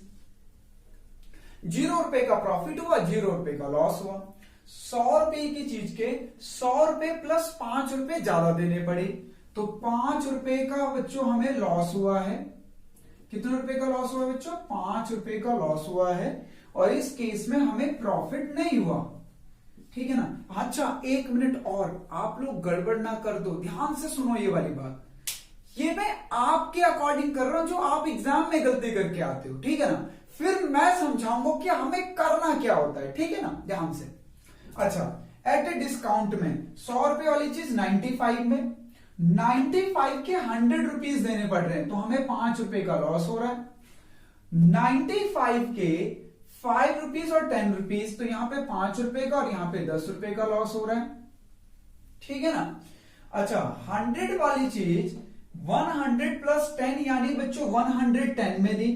0 रुपए का प्रॉफिट हुआ, 0 रुपए का लॉस हुआ। 100 रुपए की चीज के 100 रुपए प्लस 5 रुपए ज्यादा देने पड़े, तो 5 रुपए का बच्चों हमें लॉस हुआ है। कितने रुपए का लॉस हुआ बच्चों, 5 रुपए का लॉस हुआ है, और इस केस में हमें प्रॉफिट नहीं हुआ। ठीक है ना। अच्छा, 1 मिनट और, आप लोग गड़बड़ ना कर दो, ध्यान से सुनो ये वाली बात। ये मैं आपके अकॉर्डिंग कर रहा हूं जो आप एग्जाम में गलती करके आते हो। ठीक है ना, फिर मैं समझाऊंगा कि हमें करना क्या होता है। ठीक है ना, ध्यान से। अच्छा, एट ए डिस्काउंट में 100 रुपए वाली चीज 95 में, 95 के 100 रुपीज देने पड़ रहे हैं, तो हमें 5 रुपए का लॉस हो रहा है। 95 के 5 रुपीज और 10 रुपीज, तो यहां पे 5 रुपए का और यहां पे 10 रुपए का लॉस हो रहा है। ठीक है ना। अच्छा, 100 वाली चीज 100 प्लस 10 यानी बच्चों 110 में दी।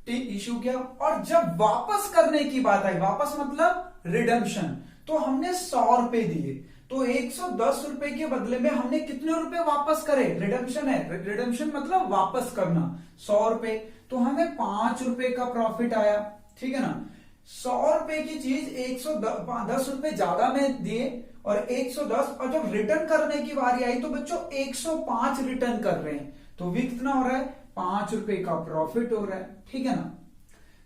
ठीक, इशू किया, और जब वापस करने की बात आई, वापस मतलब रिडम्पशन, तो हमने 100 रुपए दिए, तो 110 रुपए के बदले में हमने कितने रुपए वापस करे, रिडम्पशन है, रिडम्पशन मतलब वापस करना 100 रुपए, तो हमें 5 रुपए का प्रॉफिट आया। ठीक है ना। 100 रुपए की चीज 110 रुपए ज्यादा में दिए और 110, और जब रिटर्न करने की बारी आई तो बच्चों 105 रिटर्न कर रहे हैं, तो भी कितना हो रहा है, 5 रुपए का प्रॉफिट हो रहा है। ठीक है ना।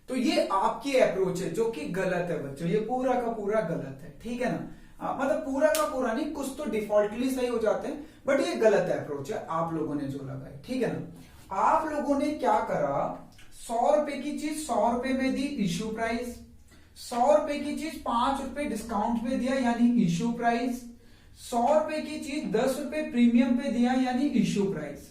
तो ये आपकी अप्रोच है जो कि गलत है बच्चों, ये पूरा का पूरा गलत है। ठीक है ना, मतलब पूरा का पूरा नहीं, कुछ तो डिफॉल्टली सही हो जाते हैं, बट ये गलत अप्रोच है आप लोगों ने जो लगाई। ठीक है ना। आप लोगों ने क्या करा, 100 रुपए की चीज 100 रुपए में दी, इश्यू प्राइस, 100 रुपए की चीज 5 रुपए डिस्काउंट पे दिया यानी इश्यू प्राइस, 100 रुपए की चीज 10 रुपए प्रीमियम पे दिया यानी इश्यू प्राइस।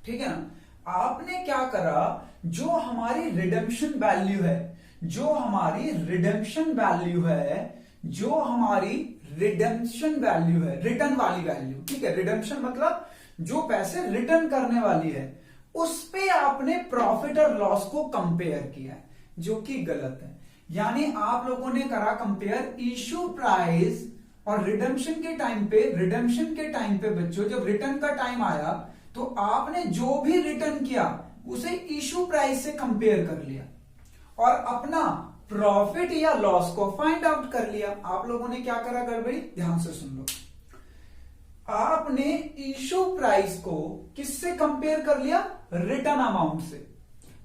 ठीक है ना। आपने क्या करा, जो हमारी रिडेम्पशन वैल्यू है, जो हमारी रिडेम्पशन वैल्यू है, जो हमारी रिडेम्पशन वैल्यू है, रिटर्न वाली वैल्यू, ठीक है, रिडेम्पशन मतलब जो पैसे रिटर्न करने वाली है, उस पे आपने प्रॉफिट और लॉस को कंपेयर किया है, जो कि गलत है। यानी आप लोगों ने करा कंपेयर इश्यू प्राइस और रिडेम्पशन के टाइम पे बच्चों जब रिटर्न का टाइम आया तो आपने जो भी रिटर्न किया उसे इशू प्राइस से कंपेयर कर लिया और अपना प्रॉफिट या लॉस को फाइंड आउट कर लिया। आप लोगों ने क्या करा गड़बड़ी, ध्यान से सुन लो। आपने इशू प्राइस को किससे कंपेयर कर लिया, रिटर्न अमाउंट से,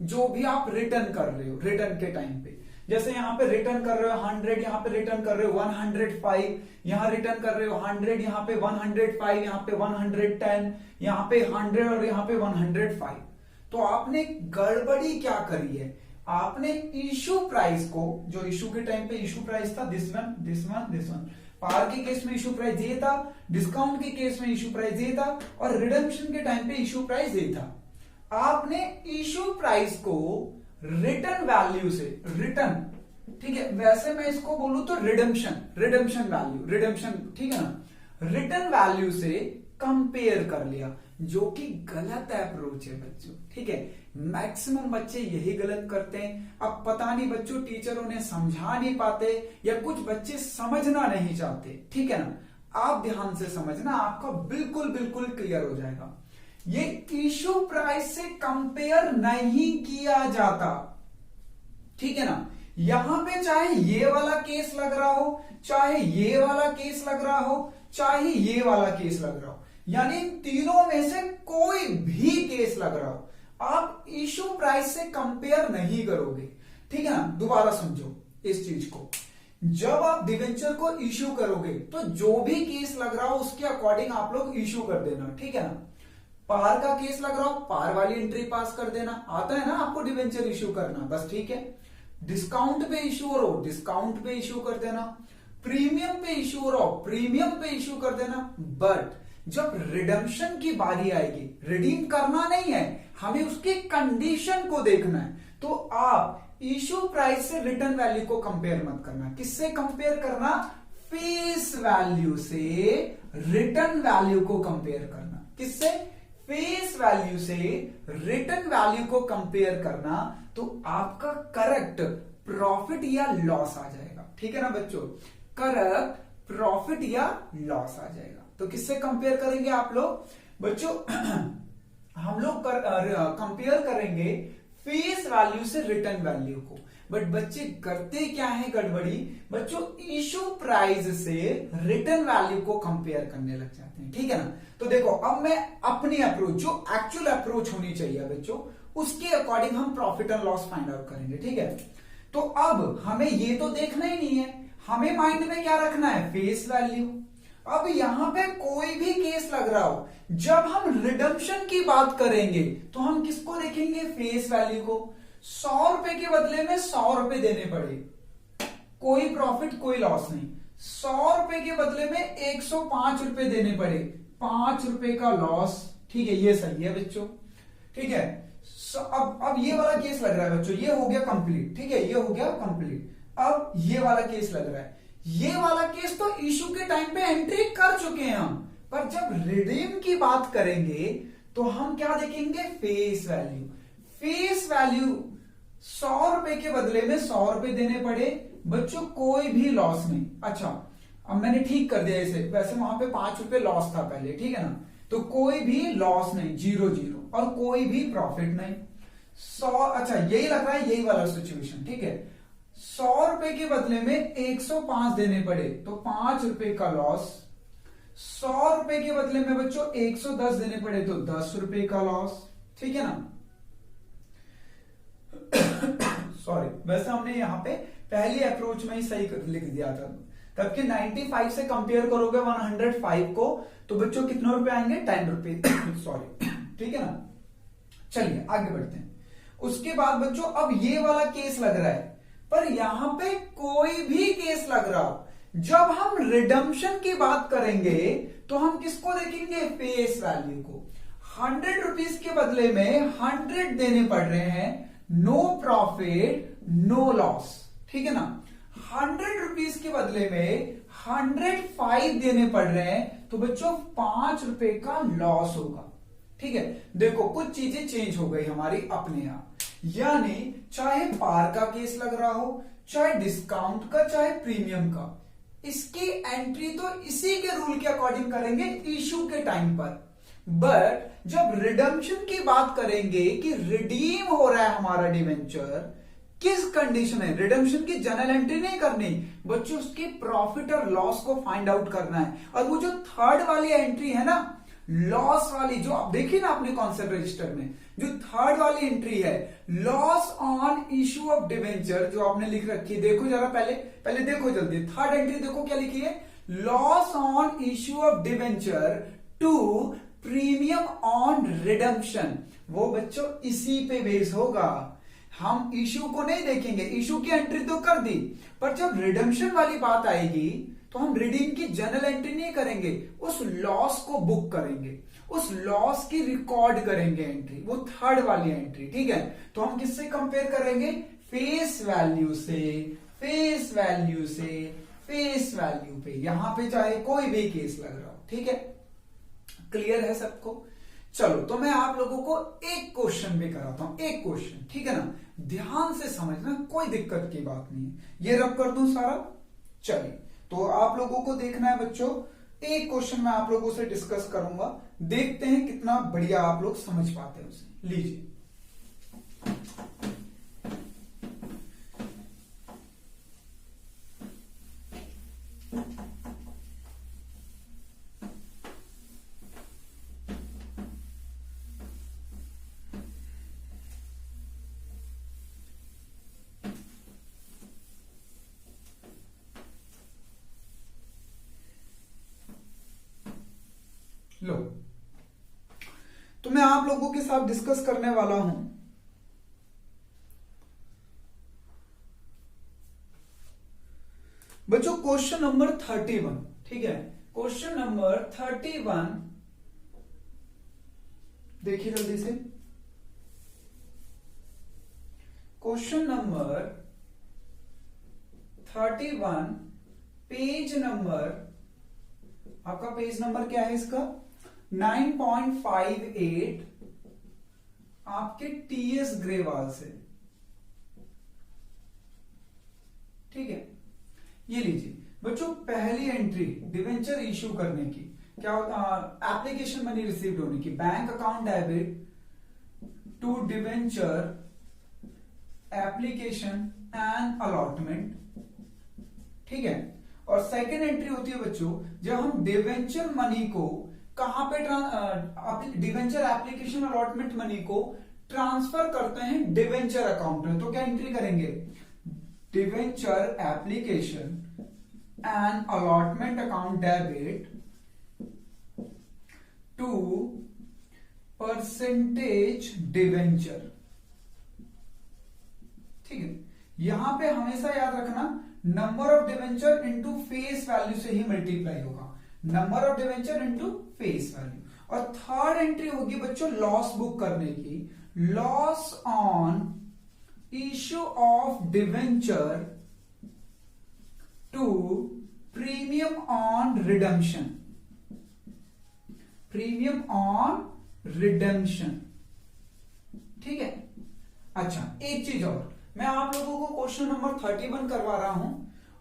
जो भी आप रिटर्न कर रहे हो रिटर्न के टाइम पे। जैसे यहां पे रिटर्न कर रहे हो 100, यहां पे रिटर्न कर रहे हो 105, यहां रिटर्न कर रहे हो 100, यहां पे 105, यहां पे 110, यहां पे 100 और यहां पे 105। तो आपने गड़बड़ी क्या करी है, आपने इशू प्राइस को, जो इशू के टाइम पे इशू प्राइस था दिस वन, पार के केस में इशू प्राइस ये था, डिस्काउंट के केस में इशू प्राइस ये था और रिडेम्पशन के टाइम पे इशू प्राइस ये था। आपने इशू प्राइस को रिटर्न वैल्यू से, रिटर्न, ठीक है, वैसे मैं इसको बोलूं तो रिडेम्पशन वैल्यू, रिडेम्पशन, ठीक है ना, रिटर्न वैल्यू से कंपेयर कर लिया, जो कि गलत अप्रोच है बच्चों, ठीक है। मैक्सिमम बच्चे यही गलत करते हैं। अब पता नहीं बच्चों टीचर उन्हें समझा नहीं पाते या कुछ बच्चे समझना नहीं चाहते, ठीक है ना। आप ध्यान से समझना, आपका बिल्कुल क्लियर हो जाएगा। ये इशू प्राइस से कंपेयर नहीं किया जाता, ठीक है ना। यहां पे चाहे ये वाला केस लग रहा हो, चाहे ये वाला केस लग रहा हो, चाहे ये वाला केस लग रहा हो, यानी तीनों में से कोई भी केस लग रहा हो, आप इशू प्राइस से कंपेयर नहीं करोगे, ठीक है ना। दोबारा समझो इस चीज को, जब आप डिवेंचर को इशू करोगे तो जो भी केस लग रहा हो उसके अकॉर्डिंग आप लोग इशू कर देना, ठीक है ना। पार का केस लग रहा हो, पार वाली एंट्री पास कर देना, आता है ना आपको डिवेंचर इशू करना, बस ठीक है। डिस्काउंट पे इशू हो रहा हो, डिस्काउंट पे इशू कर देना, प्रीमियम पे इशू हो रहा हो, प्रीमियम पे इशू कर देना। बट जब रिडेम्पशन की बारी आएगी, रिडीम करना नहीं है, हमें उसकी कंडीशन को देखना है, तो आप इशू प्राइस से रिटर्न वैल्यू को कंपेयर मत करना। किससे कंपेयर करना, फेस वैल्यू से रिटर्न वैल्यू को कंपेयर करना। किससे, फेस वैल्यू से रिटर्न वैल्यू को कंपेयर करना, तो आपका करेक्ट प्रॉफिट या लॉस आ जाएगा, ठीक है ना बच्चों। करेक्ट प्रॉफिट या लॉस आ जाएगा। तो किससे कंपेयर करेंगे आप लोग बच्चों, हम लोग कंपेयर करेंगे फेस वैल्यू से रिटर्न वैल्यू को। बट बच्चे करते क्या है गड़बड़ी, बच्चों इशू प्राइस से रिटर्न वैल्यू को कंपेयर करने लग जाते हैं, ठीक है ना। तो देखो अब मैं अपनी अप्रोच, जो एक्चुअल अप्रोच होनी चाहिए बच्चों, उसके अकॉर्डिंग हम profit and loss find out करेंगे, ठीक है। तो अब हमें ये तो देखना ही नहीं है, हमें माइंड में क्या रखना है, फेस वैल्यू। अब यहां पे कोई भी केस लग रहा हो, जब हम रिडेम्पशन की बात करेंगे तो हम किसको देखेंगे, फेस वैल्यू को। 100 रुपए के बदले में 100 रुपए देने पड़े, कोई प्रॉफिट कोई लॉस नहीं। 100 रुपए के बदले में 105 रुपए देने पड़े, 5 रुपए का लॉस, ठीक है, ये सही है बच्चों, ठीक है। अब ये वाला केस लग रहा है बच्चों, ये हो गया कंप्लीट, ठीक है, ये हो गया कंप्लीट। अब ये वाला केस लग रहा है, ये वाला केस तो इशू के टाइम पे एंट्री कर चुके हैं हम, पर जब रिडीम की बात करेंगे तो हम क्या देखेंगे, फेस वैल्यू। फेस वैल्यू 100 रुपए के बदले में 100 रुपए देने पड़े बच्चों, कोई भी लॉस नहीं। अच्छा अब मैंने ठीक कर दिया इसे, वैसे वहां पे 5 रुपए लॉस था पहले, ठीक है ना, तो कोई भी लॉस नहीं, 0 और कोई भी प्रॉफिट नहीं। 100, अच्छा यही लग रहा है, यही वाला सिचुएशन, ठीक है। 100 रुपए के बदले में 105 देने पड़े तो 5 रुपए का लॉस। 100 रुपए के बदले में बच्चों 110 देने पड़े तो 10 रुपए का लॉस, ठीक है ना। सॉरी, वैसे हमने यहां पे पहली अप्रोच में ही सही लिख दिया था, तब कि 95 से कंपेयर करोगे 105 को तो बच्चों कितने रुपए आएंगे, 10 रुपए सॉरी, ठीक है ना। चलिए आगे बढ़ते हैं। उसके बाद बच्चों अब ये वाला केस लग रहा है, पर यहां पे कोई भी केस लग रहा हो, जब हम रिडेम्पशन की बात करेंगे तो हम किसको देखेंगे, फेस वैल्यू को। 100 रुपीज के बदले में 100 देने पड़ रहे हैं, नो प्रॉफिट नो लॉस, ठीक है ना। 100 रुपीज के बदले में 105 देने पड़ रहे हैं तो बच्चों 5 रुपए का लॉस होगा, ठीक है। देखो कुछ चीजें चेंज हो गई हमारी अपने आप, यानी चाहे पार का केस लग रहा हो, चाहे डिस्काउंट का, चाहे प्रीमियम का, इसकी एंट्री तो इसी के रूल के अकॉर्डिंग करेंगे इशू के टाइम पर। बट जब रिडम्पशन की बात करेंगे कि रिडीम हो रहा है हमारा डिवेंचर, किस कंडीशन है, रिडम्पशन की जनरल एंट्री नहीं करनी बच्चों, उसकी प्रॉफिट और लॉस को फाइंड आउट करना है। और वो जो थर्ड वाली एंट्री है ना, लॉस वाली, जो आप देखिए ना अपने कॉन्सेप्ट रजिस्टर में, जो थर्ड वाली एंट्री है loss on issue of debenture, जो आपने लिख रखी है, देखो जरा पहले देखो जल्दी, थर्ड एंट्री देखो क्या लिखी है, loss on issue of debenture to premium on redemption. वो बच्चों इसी पे बेस होगा, हम इशू को नहीं देखेंगे, इशू की एंट्री तो कर दी, पर जब रिडम्पशन वाली बात आएगी तो हम रिडीम की जनरल एंट्री नहीं करेंगे, उस लॉस को बुक करेंगे, उस लॉस की रिकॉर्ड करेंगे एंट्री, वो थर्ड वाली एंट्री। ठीक है, तो हम किससे कंपेयर करेंगे, फेस वैल्यू से, फेस वैल्यू से, फेस वैल्यू पे, यहां पे चाहे कोई भी केस लग रहा हो। ठीक है, क्लियर है सबको? चलो तो मैं आप लोगों को एक क्वेश्चन भी कराता हूं, एक क्वेश्चन, ठीक है ना, ध्यान से समझना, कोई दिक्कत की बात नहीं है। ये रब कर दूं सारा, चलिए तो आप लोगों को देखना है बच्चों, एक क्वेश्चन मैं आप लोगों से डिस्कस करूंगा, देखते हैं कितना बढ़िया आप लोग समझ पाते हैं उसे। लीजिए, लो तो मैं आप लोगों के साथ डिस्कस करने वाला हूं बच्चों क्वेश्चन नंबर 31। ठीक है, क्वेश्चन नंबर 31 देखिए जल्दी से, क्वेश्चन नंबर 31, पेज नंबर, आपका पेज नंबर क्या है इसका, 9.58 आपके टीएस ग्रेवाल से। ठीक है, ये लीजिए बच्चों, पहली एंट्री डिवेंचर इशू करने की क्या होता, एप्लीकेशन मनी रिसीव्ड होने की, bank account debit to debenture application and allotment. ठीक है, और सेकेंड एंट्री होती है बच्चों जब हम डिवेंचर मनी को कहां पे डिवेंचर एप्लीकेशन अलॉटमेंट मनी को ट्रांसफर करते हैं डिवेंचर अकाउंट में, तो क्या एंट्री करेंगे, debenture application and allotment account debit to percentage debenture. ठीक है, यहां पे हमेशा याद रखना number of debenture into face value से ही मल्टीप्लाई होगा, number of debenture into face value. और थर्ड एंट्री होगी बच्चों लॉस बुक करने की, loss on issue of debenture to premium on redemption, premium on redemption. ठीक है, अच्छा एक चीज और, मैं आप लोगों को क्वेश्चन नंबर 31 करवा रहा हूं,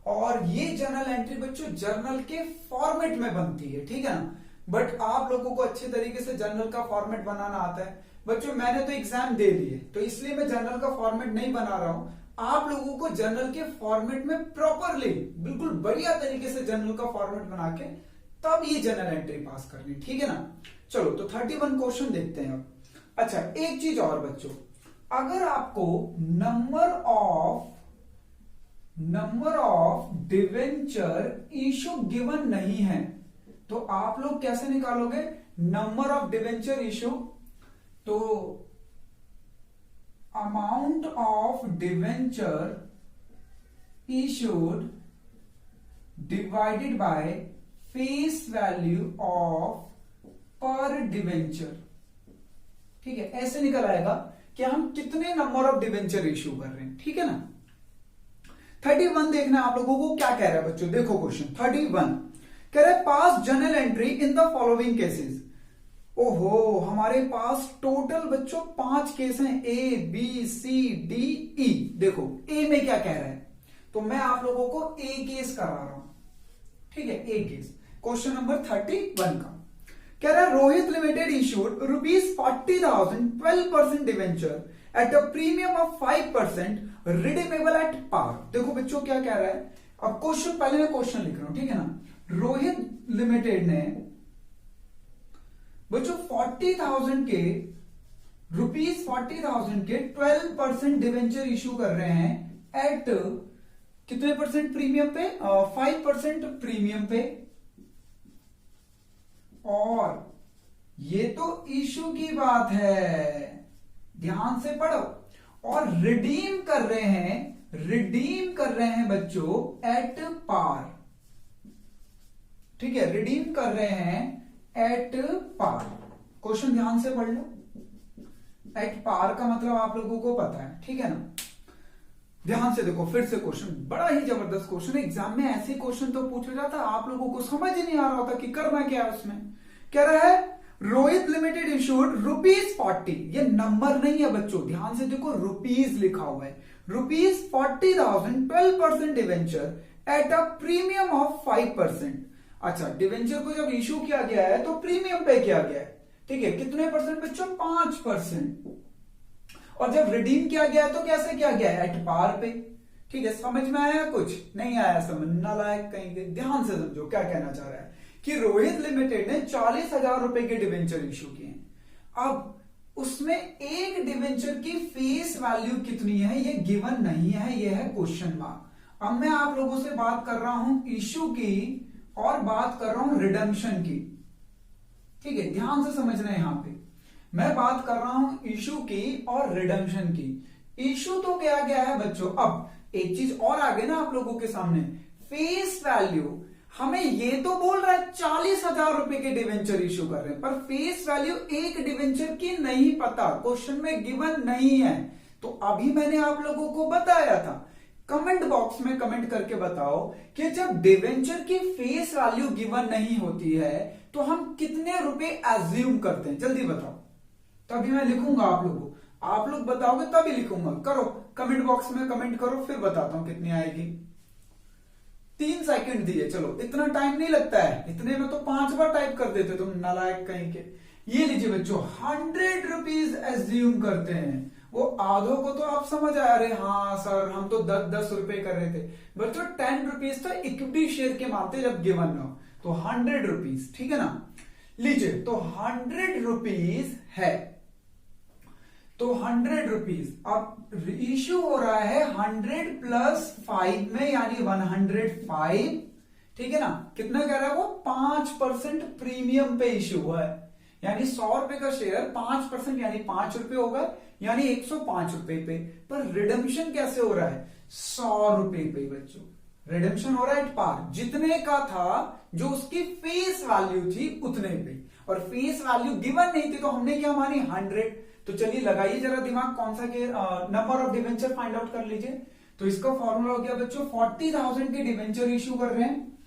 और ये जर्नल एंट्री बच्चों जर्नल के फॉर्मेट में बनती है। ठीक है ना, बट आप लोगों को अच्छे तरीके से जर्नल का फॉर्मेट बनाना आता है बच्चों, मैंने तो एग्जाम दे लिए तो इसलिए मैं जर्नल का फॉर्मेट नहीं बना रहा हूं, आप लोगों को जर्नल के फॉर्मेट में प्रॉपरली बिल्कुल बढ़िया तरीके से जर्नल का फॉर्मेट बना के तब ये जर्नल एंट्री पास करनी। ठीक है ना, चलो तो 31 क्वेश्चन देखते हैं अब। अच्छा एक चीज और बच्चों, अगर आपको number of debenture issue given नहीं है तो आप लोग कैसे निकालोगे नंबर ऑफ डिवेंचर इशू, तो amount of debenture issued divided by face value of पर डिवेंचर। ठीक है, ऐसे निकल आएगा कि हम कितने नंबर ऑफ डिवेंचर इशू कर रहे हैं। ठीक है ना, 31 देखना आप लोगों को क्या कह रहा है बच्चों, देखो क्वेश्चन 31 कह रहा है पास journal entry in the following cases. ओहो, हमारे पास टोटल बच्चों 5 केस हैं, A B C D E. देखो ए में क्या कह रहा है, तो मैं आप लोगों को ए केस करा रहा हूं, ठीक है, एक केस। क्वेश्चन नंबर 31 का कह रहा है Rohit limited issued ₹40,000 12% debenture at a premium of 5% redeemable at par. देखो बच्चों क्या कह रहा है, अब क्वेश्चन पहले मैं क्वेश्चन लिख रहा हूं, ठीक है ना। रोहित लिमिटेड ने बच्चों 40,000 के ₹40,000 के 12% डिवेंचर इशू कर रहे हैं एट कितने परसेंट प्रीमियम पे, 5% प्रीमियम पे। और ये तो इशू की बात है, ध्यान से पढ़ो। और रिडीम कर रहे हैं बच्चों एट पार, ठीक है, रिडीम कर रहे हैं एट पार। क्वेश्चन ध्यान से पढ़ लो, एट पार का मतलब आप लोगों को पता है, ठीक है ना। ध्यान से देखो फिर से क्वेश्चन, बड़ा ही जबरदस्त क्वेश्चन है। एग्जाम में ऐसे क्वेश्चन तो पूछा जाता, आप लोगों को समझ ही नहीं आ रहा होता कि करना क्या है उसमें। कह रहा है रोहित लिमिटेड इशूड ₹40, ये नंबर नहीं है बच्चों, ध्यान से देखो, रुपीज लिखा हुआ है। ₹40,000 12% debenture at a premium of 5%। अच्छा, डिवेंचर को जब इशू किया गया है तो प्रीमियम पे किया गया है, ठीक है, कितने परसेंट बच्चों, 5%। और जब रिडीम किया गया है तो कैसे किया गया है, एट पार पे, ठीक है। समझ में आया, कुछ नहीं आया समझ, नालायक कहीं के, ध्यान से समझो क्या कहना चाह रहा है कि रोहित लिमिटेड ने 40,000 रुपए के डिवेंचर इशू किए हैं। अब उसमें एक डिवेंचर की फेस वैल्यू कितनी है ये गिवन नहीं है, ये है क्वेश्चन मार्क। अब मैं आप लोगों से बात कर रहा हूं इशू की और बात कर रहा हूं रिडम्पशन की, ठीक है, ध्यान से समझना है। यहां पे मैं बात कर रहा हूं इशू की और रिडम्पशन की। इशू तो क्या गया है बच्चों, अब एक चीज और आ गई ना आप लोगों के सामने, फेस वैल्यू। हमें ये तो बोल रहा है 40,000 रुपए के डिवेंचर इशू कर रहे हैं, पर फेस वैल्यू एक डिवेंचर की नहीं पता, क्वेश्चन में गिवन नहीं है। तो अभी मैंने आप लोगों को बताया था, कमेंट बॉक्स में कमेंट करके बताओ कि जब डिवेंचर की फेस वैल्यू गिवन नहीं होती है तो हम कितने रुपए एज्यूम करते हैं, जल्दी बताओ। तभी मैं लिखूंगा आप लोग बताओगे तभी लिखूंगा। करो कमेंट बॉक्स में कमेंट करो, फिर बताता हूं कितनी आएगी। 3 सेकंड दिए, चलो इतना टाइम नहीं लगता है, इतने में तो 5 बार टाइप कर देते तुम नालायक कहीं के। ये लीजिए बच्चों, 100 रुपीज एज्यूम करते हैं। वो आधों को तो आप समझ आया, अरे हाँ सर हम तो 10-10 रुपए कर रहे थे बच्चों। 10 रुपीज तो इक्विटी शेयर के मानते जब गिवन ना हो, तो 100 रुपीज, ठीक है ना। लीजिए तो 100 रुपीज है, तो 100 रुपीज अब इश्यू हो रहा है 100 + 5 में, यानी 105, ठीक है ना। कितना कह रहा है वो, 5% प्रीमियम पे इश्यू हुआ है, यानी 100 रुपए का शेयर 5% यानी 5 रुपए होगा, यानी 105 रुपए पे। पर रिडम्पशन कैसे हो रहा है, 100 रुपए पे बच्चों। रिडम्पशन हो रहा है एट पार, जितने का था जो उसकी फेस वैल्यू थी उतने पे, और फेस वैल्यू गिवन नहीं थी तो हमने क्या मानी, 100। तो चलिए लगाइए जरा दिमाग, कौन सा के number of debenture find out कर लीजिए। तो इसका फॉर्मूला हो गया बच्चों, 40,000 के डिवेंचर इश्यू कर रहे हैं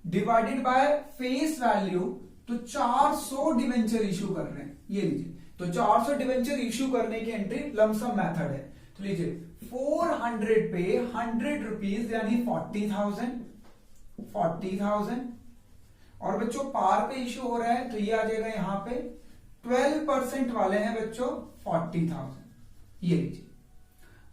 डिवाइडेड बाय फेस वैल्यू, तो 400 डिवेंचर इश्यू कर रहे हैं। ये लीजिए, तो 400 डिवेंचर इश्यू करने की एंट्री लमसम मेथड है। तो लीजिए 400 पे 100 रुपीज यानी 40,000। और बच्चों पार पे इश्यू हो रहा है तो ये आ जाएगा यहां पे 12% वाले हैं बच्चों 40,000। ये लीजिए,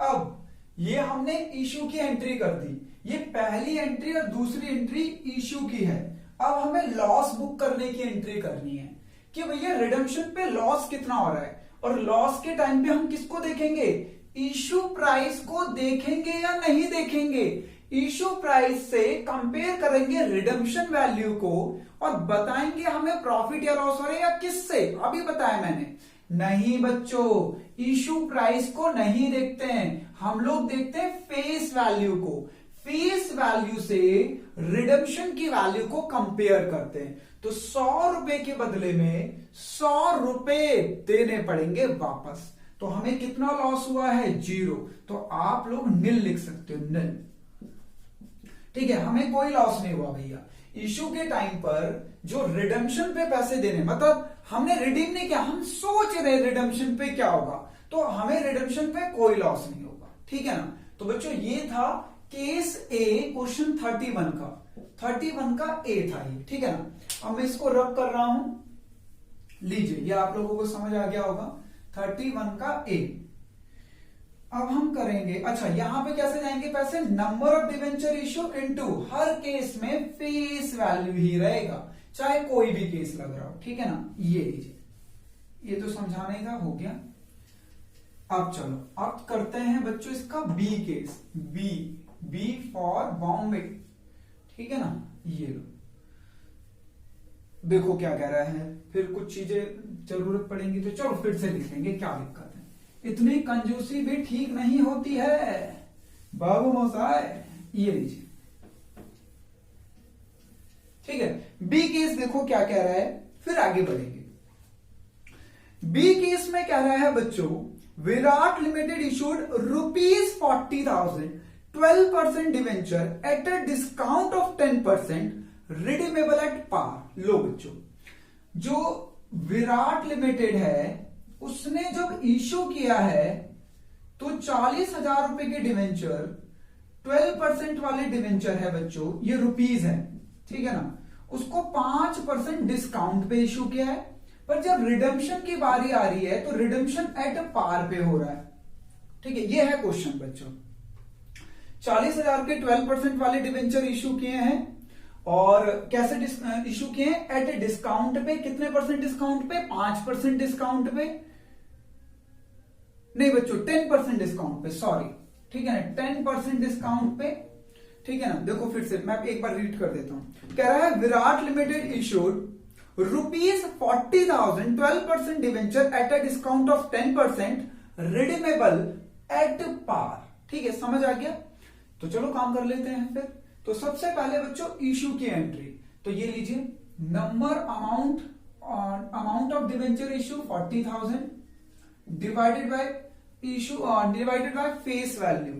अब ये हमने इशू की एंट्री कर दी, ये पहली एंट्री और दूसरी एंट्री इशू की है। अब हमें लॉस बुक करने की एंट्री करनी है कि भैया रिडम्पशन पे लॉस कितना हो रहा है, और लॉस के टाइम पे हम किसको देखेंगे, इशू प्राइस को देखेंगे या नहीं देखेंगे। इशू प्राइस से कंपेयर करेंगे रिडम्पशन वैल्यू को और बताएंगे हमें प्रॉफिट या लॉस हो रहा है या किससे, अभी बताया मैंने। नहीं बच्चों, इशू प्राइस को नहीं देखते हैं, हम लोग देखते हैं फेस वैल्यू को। फेस वैल्यू से रिडम्पशन की वैल्यू को कंपेयर करते हैं। तो 100 रुपए के बदले में 100 रुपए देने पड़ेंगे वापस। तो हमें कितना लॉस हुआ है, 0। तो आप लोग नील लिख सकते हो, नील, ठीक है। हमें कोई लॉस नहीं हुआ भैया। इशू के टाइम पर जो रिडम्पशन पे पैसे देने, मतलब हमने रिडीम नहीं किया, हम सोच रहे रिडम्पशन पे क्या होगा, तो हमें रिडम्पशन पे कोई लॉस नहीं होगा, ठीक है ना। तो बच्चों ये था केस ए क्वेश्चन 31 का ए था ये, ठीक है ना। अब मैं इसको रब कर रहा हूं, लीजिए ये आप लोगों को समझ आ गया होगा, 31 का ए। अब हम करेंगे, अच्छा यहां पे कैसे जाएंगे पैसे, number of debenture issue into, her case में फेस वैल्यू ही रहेगा, चाहे कोई भी केस लग रहा हो, ठीक है ना। ये लीजिए, ये तो समझाने का हो गया। अब चलो अब करते हैं बच्चों इसका B case, B for Bombay, ठीक है ना। ये लो, देखो क्या कह रहा है, फिर कुछ चीजें जरूरत पड़ेंगी तो चलो फिर से लिख लेंगे, क्या दिक्कत है, इतनी कंजूसी भी ठीक नहीं होती है बाबू मौसाए। ये लीजिए, ठीक है। बी केस देखो क्या कह रहा है, फिर आगे बढ़ेंगे। बी केस में कह रहा है बच्चों, Virat limited issued ₹40,000 12% debenture at a discount of 10%, redeemable at par. लो बच्चों, जो विराट लिमिटेड है उसने जब इशू किया है तो 40,000 रुपए के डिवेंचर, 12% वाले डिवेंचर है बच्चों, ये रुपीज है, ठीक है ना, उसको 5% डिस्काउंट पे इशू किया है। पर जब रिडम्पशन की बारी आ रही है तो रिडम्पशन एट पार पे हो रहा है, ठीक है। ये है क्वेश्चन बच्चों, 40,000 के 12% वाले डिवेंचर इशू किए हैं और कैसे इशू किए हैं, एट ए डिस्काउंट पे, कितने परसेंट डिस्काउंट पे, 5% डिस्काउंट पे, नहीं बच्चों 10% डिस्काउंट पे, सॉरी, ठीक है ना, 10% डिस्काउंट पे, ठीक है ना। देखो फिर से मैं एक बार रीड कर देता हूं, कह रहा है Virat limited issued ₹40,000 12% debenture at a discount of 10%, redeemable at par, ठीक है, समझ आ गया। तो चलो काम कर लेते हैं फिर। तो सबसे पहले बच्चों इशू की एंट्री, तो ये लीजिए, number amount of debenture issue 40,000 divided by face value.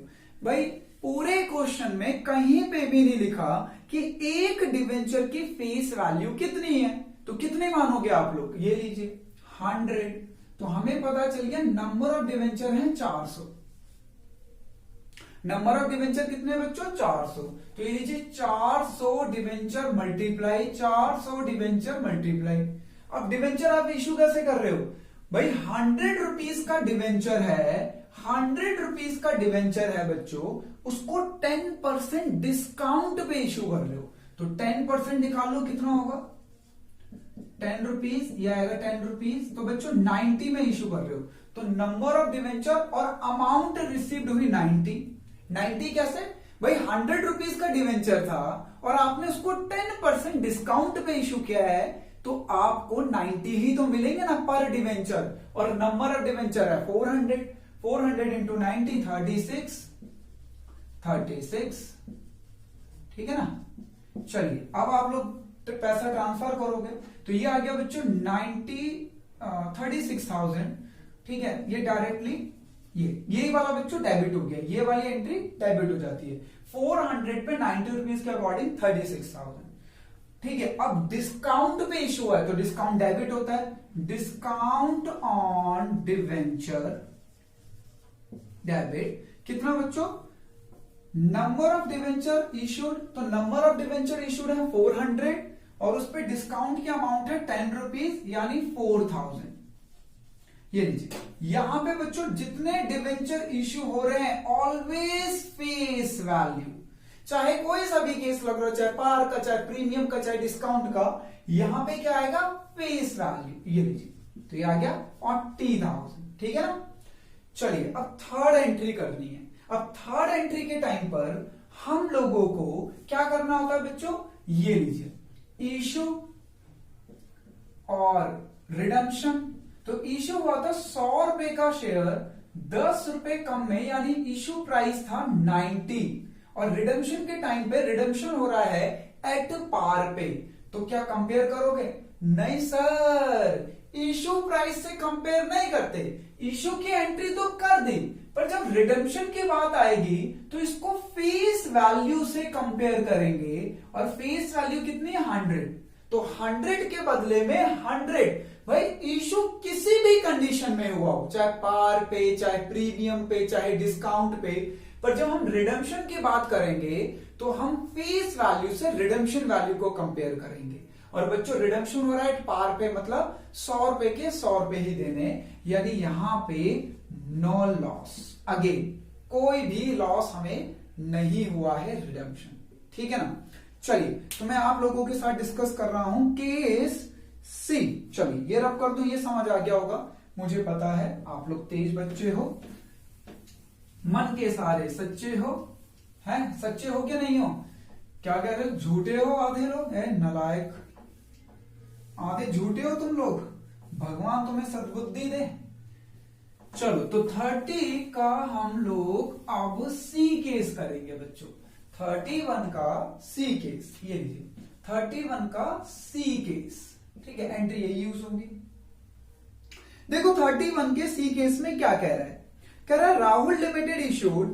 भाई पूरे क्वेश्चन में कहीं पे भी नहीं लिखा कि एक डिवेंचर की फेस वैल्यू कितनी है, तो कितने मानोगे आप लोग, ये लीजिए 100। तो हमें पता चल गया नंबर ऑफ डिवेंचर है 400। नंबर ऑफ डिवेंचर कितने बच्चों, 400। तो ये लीजिए 400 डिवेंचर मल्टीप्लाई 400 डिवेंचर मल्टीप्लाई। अब डिवेंचर आप इशू कैसे कर रहे हो भाई, 100 रुपीज का डिवेंचर है, 100 रुपीज का डिवेंचर है बच्चों, उसको 10% डिस्काउंट पे इशू कर रहे हो, तो 10% निकाल लो, कितना होगा 10 रुपीज, यह आएगा 10 रुपीज। तो बच्चों 90 में इशू कर रहे हो, तो नंबर ऑफ डिवेंचर और अमाउंट रिसीव्ड हुई 90 कैसे भाई, 100 रुपीज का डिवेंचर था और आपने उसको 10% डिस्काउंट पे इशू किया है, तो आपको 90 ही तो मिलेंगे ना पर डिवेंचर, और नंबर ऑफ डिवेंचर है 400 इंटू 90 36, ठीक है ना। चलिए अब आप लोग पैसा ट्रांसफर करोगे, तो ये आ गया बच्चों 36,000, ठीक है। ये डायरेक्टली ये वाला बच्चों डेबिट हो गया, ये वाली एंट्री डेबिट हो जाती है। 400 पे 90 रुपीज के अकॉर्डिंग 36,000, ठीक है। अब डिस्काउंट पे इशू है तो डिस्काउंट डेबिट होता है, डिस्काउंट ऑन डिवेंचर डेबिट, कितना बच्चों, नंबर ऑफ डिवेंचर इशूड, तो नंबर ऑफ डिवेंचर इशूड है 400 और उस पर डिस्काउंट की अमाउंट है 10 रुपीज यानी 4,000। ये लीजिए, यहां पे बच्चों जितने डिवेंचर इश्यू हो रहे हैं ऑलवेज फेस वैल्यू, चाहे कोई सा भी केस लग रहा हो, चाहे पार का, चाहे प्रीमियम का, चाहे डिस्काउंट का, यहां पे क्या आएगा फेस वैल्यू। ये लीजिए, तो ये आ गया 40,000, ठीक है ना। चलिए अब थर्ड एंट्री करनी है। अब थर्ड एंट्री के टाइम पर हम लोगों को क्या करना होता है बच्चों, ये लीजिए, इशू और रिडम्पशन। तो इशू हुआ था 100 रुपए का शेयर 10 रुपए कम में, यानी इशू प्राइस था 90 और रिडम्पशन के टाइम पे रिडम्पशन हो रहा है एट पार पे। तो क्या कंपेयर करोगे, नहीं सर, इशू प्राइस से कंपेयर नहीं करते, इशू की एंट्री तो कर दी, पर जब रिडम्पशन की बात आएगी तो इसको फेस वैल्यू से कंपेयर करेंगे और फेस वैल्यू कितनी है 100, तो 100 के बदले में 100। भाई इशू किसी भी कंडीशन में हुआ हो, चाहे पार पे, चाहे प्रीमियम पे, चाहे डिस्काउंट पे, पर जब हम रिडम्पशन की बात करेंगे तो हम फेस वैल्यू से रिडम्पशन वैल्यू को कंपेयर करेंगे। और बच्चों रिडम्पशन हो रहा है पार पे, मतलब 100 रुपए के 100 रुपए ही देने, यानी यहां पे नो लॉस, अगेन कोई भी लॉस हमें नहीं हुआ है रिडम्पशन, ठीक है ना। चलिए तो मैं आप लोगों के साथ डिस्कस कर रहा हूं केस सी। चलिए ये रब कर दूं, ये समझ आ गया होगा, मुझे पता है आप लोग तेज बच्चे हो, मन के सारे सच्चे हो, हैं सच्चे हो क्या नहीं हो, क्या कह रहे हो, झूठे हो आधे लोग, है नलायक, आधे झूठे हो तुम लोग, भगवान तुम्हें सद्बुद्धि दे। चलो तो 30 का हम लोग अब सी केस करेंगे बच्चों, 31 का सी केस, ये लीजिए 31 का सी केस, ठीक है, एंट्री यही यूज होगी। देखो 31 के सी केस में क्या कह रहा है, कह रहा है Rahul limited issued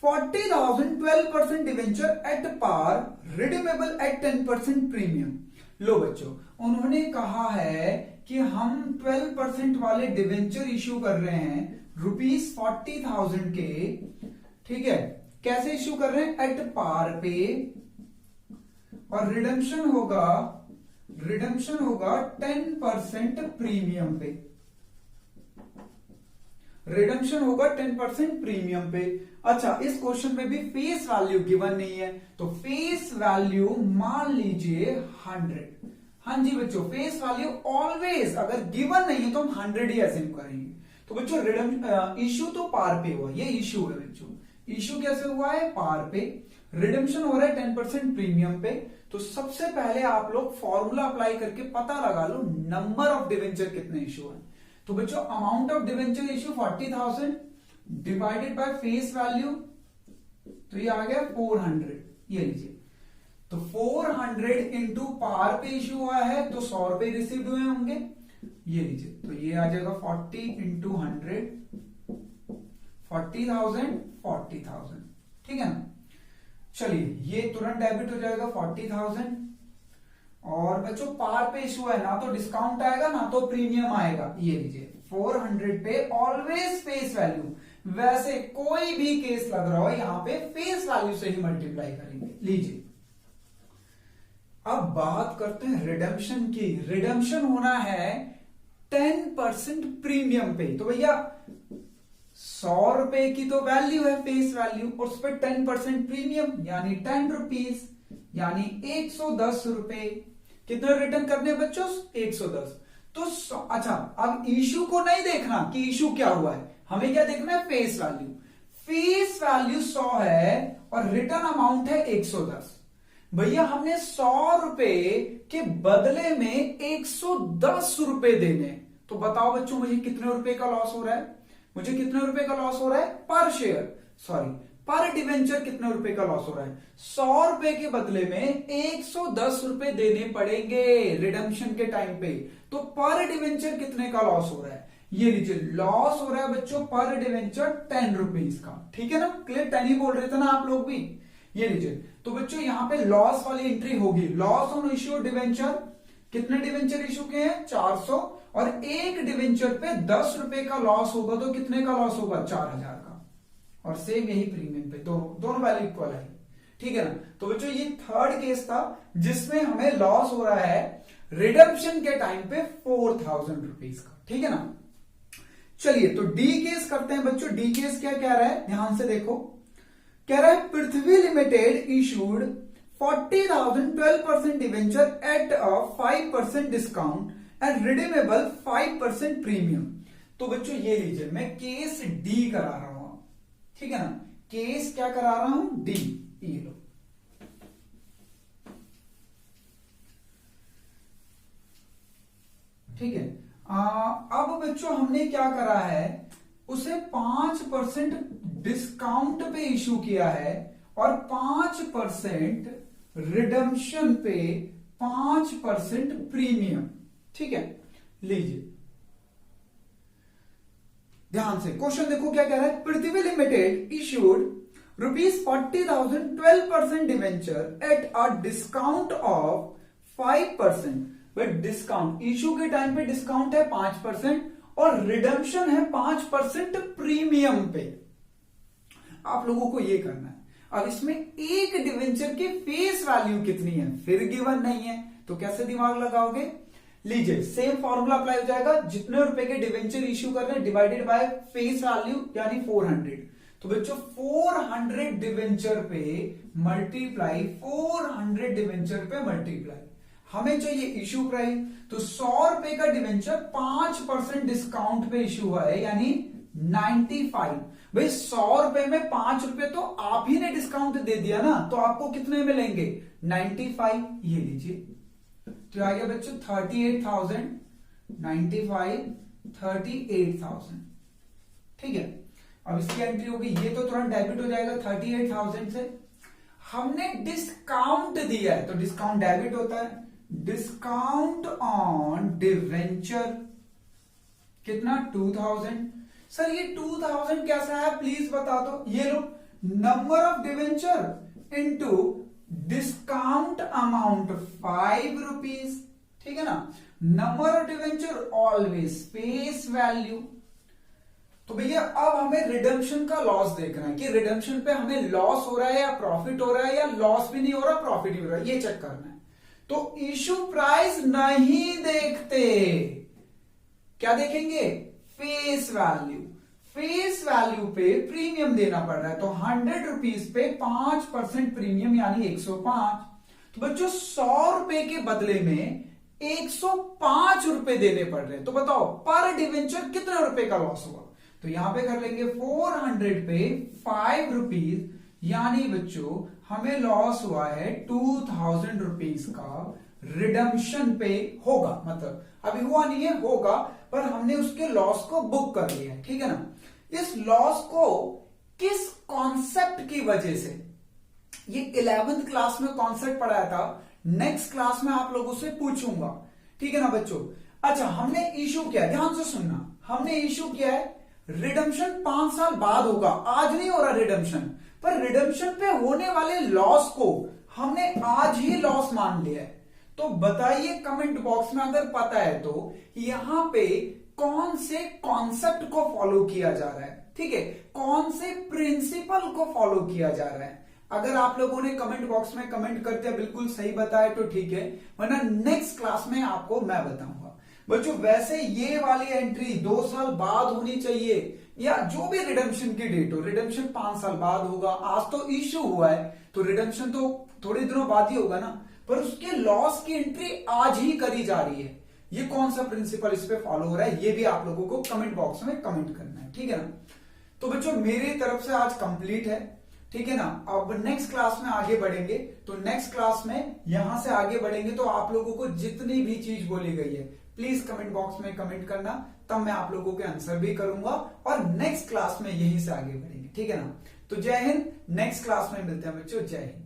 40,000 12% debenture at par redeemable at 10% premium. लो बच्चों, उन्होंने कहा है कि हम 12% वाले डिवेंचर इश्यू कर रहे हैं ₹40,000 के, ठीक है, कैसे इश्यू कर रहे हैं, एट पार पे, और रिडम्पशन होगा 10% प्रीमियम पे, रिडम्पशन होगा 10% प्रीमियम पे। अच्छा, इस क्वेश्चन में भी फेस वैल्यू गिवन नहीं है, तो फेस वैल्यू मान लीजिए 100। हाँ जी बच्चों, फेस वैल्यू ऑलवेज अगर गिवन नहीं है तो हम 100 ही अज्यूम करेंगे। तो बच्चों इश्यू तो पार पे हुआ, ये इश्यू है बच्चों, इश्यू कैसे हुआ है, पार पे, रिडम्पशन हो रहा है 10% प्रीमियम पे। तो सबसे पहले आप लोग फॉर्मूला अप्लाई करके पता लगा लो नंबर ऑफ डिवेंचर कितने इश्यू है। तो बच्चों amount of debenture issue 40,000 divided by face value, तो ये आ गया 400, ये लीजिए, तो 400 इंटू पार पे इश्यू हुआ है तो 100 रुपए रिसीव हुए होंगे, ये लीजिए, तो ये आ जाएगा 40 इंटू 100, 40,000, ठीक है ना। चलिए ये तुरंत डेबिट हो जाएगा 40,000, और बच्चों पार पे इशू है, ना तो डिस्काउंट आएगा ना तो प्रीमियम आएगा, ये लीजिए 400 पे ऑलवेज फेस वैल्यू, वैसे कोई भी केस लग रहा हो यहां पे फेस वैल्यू से ही मल्टीप्लाई करेंगे। लीजिए अब बात करते हैं रिडम्पशन की। रिडम्पशन होना है 10% प्रीमियम पे, तो भैया 100 रुपए की तो वैल्यू है फेस वैल्यू, और उस पर 10% प्रीमियम यानी 10 रुपीज, यानी 110 रुपए। कितने रिटर्न करने बच्चों, 110। तो अच्छा, अब इशू को नहीं देखना कि इशू क्या हुआ है, हमें क्या देखना है, फेस वैल्यू। फेस वैल्यू 100 है और रिटर्न अमाउंट है 110। भैया हमने 100 रुपए के बदले में 110 रुपए देने, तो बताओ बच्चों मुझे कितने रुपए का लॉस हो रहा है, मुझे कितने रुपए का लॉस हो रहा है, पर शेयर, सॉरी पर डिवेंचर कितने रुपए का लॉस हो रहा है, 100 रुपए के बदले में 110 रुपए देने पड़ेंगे रिडम्पशन के टाइम पे। तो पर डिवेंचर कितने का लॉस हो रहा है, ये लीजिए, लॉस हो रहा है बच्चों पर डिवेंचर 10 रुपीज का, ठीक है ना, क्लियर, 10 ही बोल रहे थे ना आप लोग भी, ये लीजिए। तो बच्चों यहां पे लॉस वाली एंट्री होगी, लॉस ऑन इश्यू डिवेंचर, कितने डिवेंचर इश्यू के हैं, 400, और एक डिवेंचर पे 10 रुपए का लॉस होगा तो कितने का लॉस होगा, 4,000 का, और सेम यही प्रीमियम पे, दोनों वैल्यू इक्वल है, ठीक है ना। तो बच्चों ये थर्ड केस था जिसमें हमें लॉस हो रहा है रिडम्पशन के टाइम पे 4,000 रुपीज का, ठीक है ना। चलिए तो डी केस करते हैं बच्चों। डी केस क्या कह रहा है, ध्यान से देखो, कह रहा है Prithvi limited issued 40,000 12% debenture at a 5% discount and redeemable 5% premium. तो बच्चों ये लीजिए, मैं केस डी करा रहा हूं, ठीक है ना, केस क्या करा रहा हूं, डी, ये लो, ठीक है। अब बच्चों हमने क्या करा है, उसे 5% डिस्काउंट पे इशू किया है और 5% रिडम्पशन पे 5% प्रीमियम, ठीक है। लीजिए ध्यान से क्वेश्चन देखो क्या कह रहा है, Prithvi limited issued ₹40,000 12% debenture at a discount of 5%, but discount issue के टाइम पे डिस्काउंट है 5% और रिडम्पशन है 5% प्रीमियम पे। आप लोगों को ये करना है। अब इसमें एक डिवेंचर की फेस वैल्यू कितनी है फिर गिवन नहीं है, तो कैसे दिमाग लगाओगे? लीजिए सेम फॉर्मूला अप्लाई हो जाएगा, जितने रुपए के डिवेंचर इश्यू कर रहे हैं डिवाइडेड बाय फेस वैल्यू यानी 400। तो बच्चों 400 डिवेंचर पे मल्टीप्लाई 400 डिवेंचर पे मल्टीप्लाई, हमें चाहिए इश्यू प्राइस। तो 100 रुपए का डिवेंचर 5% डिस्काउंट पे इश्यू हुआ है यानी 95। भाई 100 रुपए में 5 रुपए तो आप ही ने डिस्काउंट दे दिया ना, तो आपको कितने मिलेंगे? 95। ये लीजिए, तो आ गया बच्चों 38,000, 95 38,000। ठीक है, अब इसकी एंट्री होगी, ये तो तुरंत डेबिट हो जाएगा 38,000 से। हमने डिस्काउंट दिया है तो डिस्काउंट डेबिट होता है। डिस्काउंट ऑन डिवेंचर कितना? 2000। सर ये 2000 कैसा है प्लीज बता दो। ये लो, number of debenture into discount amount 5 rupees. ठीक है ना, number of debenture always face value. तो भैया अब हमें रिडेम्पशन का लॉस देखना है कि रिडेम्पशन पे हमें लॉस हो रहा है या प्रॉफिट हो रहा है, या लॉस भी नहीं हो रहा प्रॉफिट भी हो रहा है, ये चेक करना है। तो इशू प्राइस नहीं देखते, क्या देखेंगे? Face value. फेस वैल्यू पे प्रीमियम देना पड़ रहा है, तो 100 रुपीज पे 5% प्रीमियम यानी 105। तो बच्चों 100 रुपए के बदले में 105 रुपए देने पड़ रहे हैं, तो बताओ पर डिवेंचर कितने रुपए का लॉस हुआ? तो यहां पे कर लेंगे 400 पे 5 रुपीज, यानी बच्चों हमें लॉस हुआ है 2000 रुपीज का रिडम्पशन पे होगा। मतलब अभी हुआ नहीं है, होगा, पर हमने उसके लॉस को बुक कर लिया है। ठीक है ना, इस लॉस को किस कॉन्सेप्ट की वजह से, ये 11th क्लास में कॉन्सेप्ट पढ़ाया था, नेक्स्ट क्लास में आप लोगों से पूछूंगा। ठीक है ना बच्चों। अच्छा, हमने इश्यू किया, ध्यान से सुनना, हमने इश्यू किया है रिडम्पशन 5 साल बाद होगा, आज नहीं हो रहा रिडम्पशन, पर रिडम्पशन पे होने वाले लॉस को हमने आज ही लॉस मान लिया है। तो बताइए कमेंट बॉक्स में अगर पता है तो यहां पे कौन से कॉन्सेप्ट को फॉलो किया जा रहा है, ठीक है, कौन से प्रिंसिपल को फॉलो किया जा रहा है। अगर आप लोगों ने कमेंट बॉक्स में कमेंट करते हैं बिल्कुल सही बताया तो ठीक है, वरना नेक्स्ट क्लास में आपको मैं बताऊंगा। बच्चों वैसे ये वाली एंट्री 2 साल बाद होनी चाहिए, या जो भी रिडेम्पशन की डेट हो, रिडेम्पशन 5 साल बाद होगा। आज तो इश्यू हुआ है तो रिडेम्पशन तो थोड़े दिनों बाद ही होगा ना, पर उसके लॉस की एंट्री आज ही करी जा रही है। ये कौन सा प्रिंसिपल इस पे फॉलो हो रहा है, ये भी आप लोगों को कमेंट बॉक्स में कमेंट करना है। ठीक है ना, तो बच्चों मेरी तरफ से आज कंप्लीट है। ठीक है ना, अब नेक्स्ट क्लास में आगे बढ़ेंगे, तो नेक्स्ट क्लास में यहां से आगे बढ़ेंगे, तो आप लोगों को जितनी भी चीज बोली गई है प्लीज कमेंट बॉक्स में कमेंट करना, तब मैं आप लोगों के आंसर भी करूंगा और नेक्स्ट क्लास में यहीं से आगे बढ़ेंगे। ठीक है ना, तो जय हिंद, नेक्स्ट क्लास में मिलते हैं बच्चों, जय हिंद।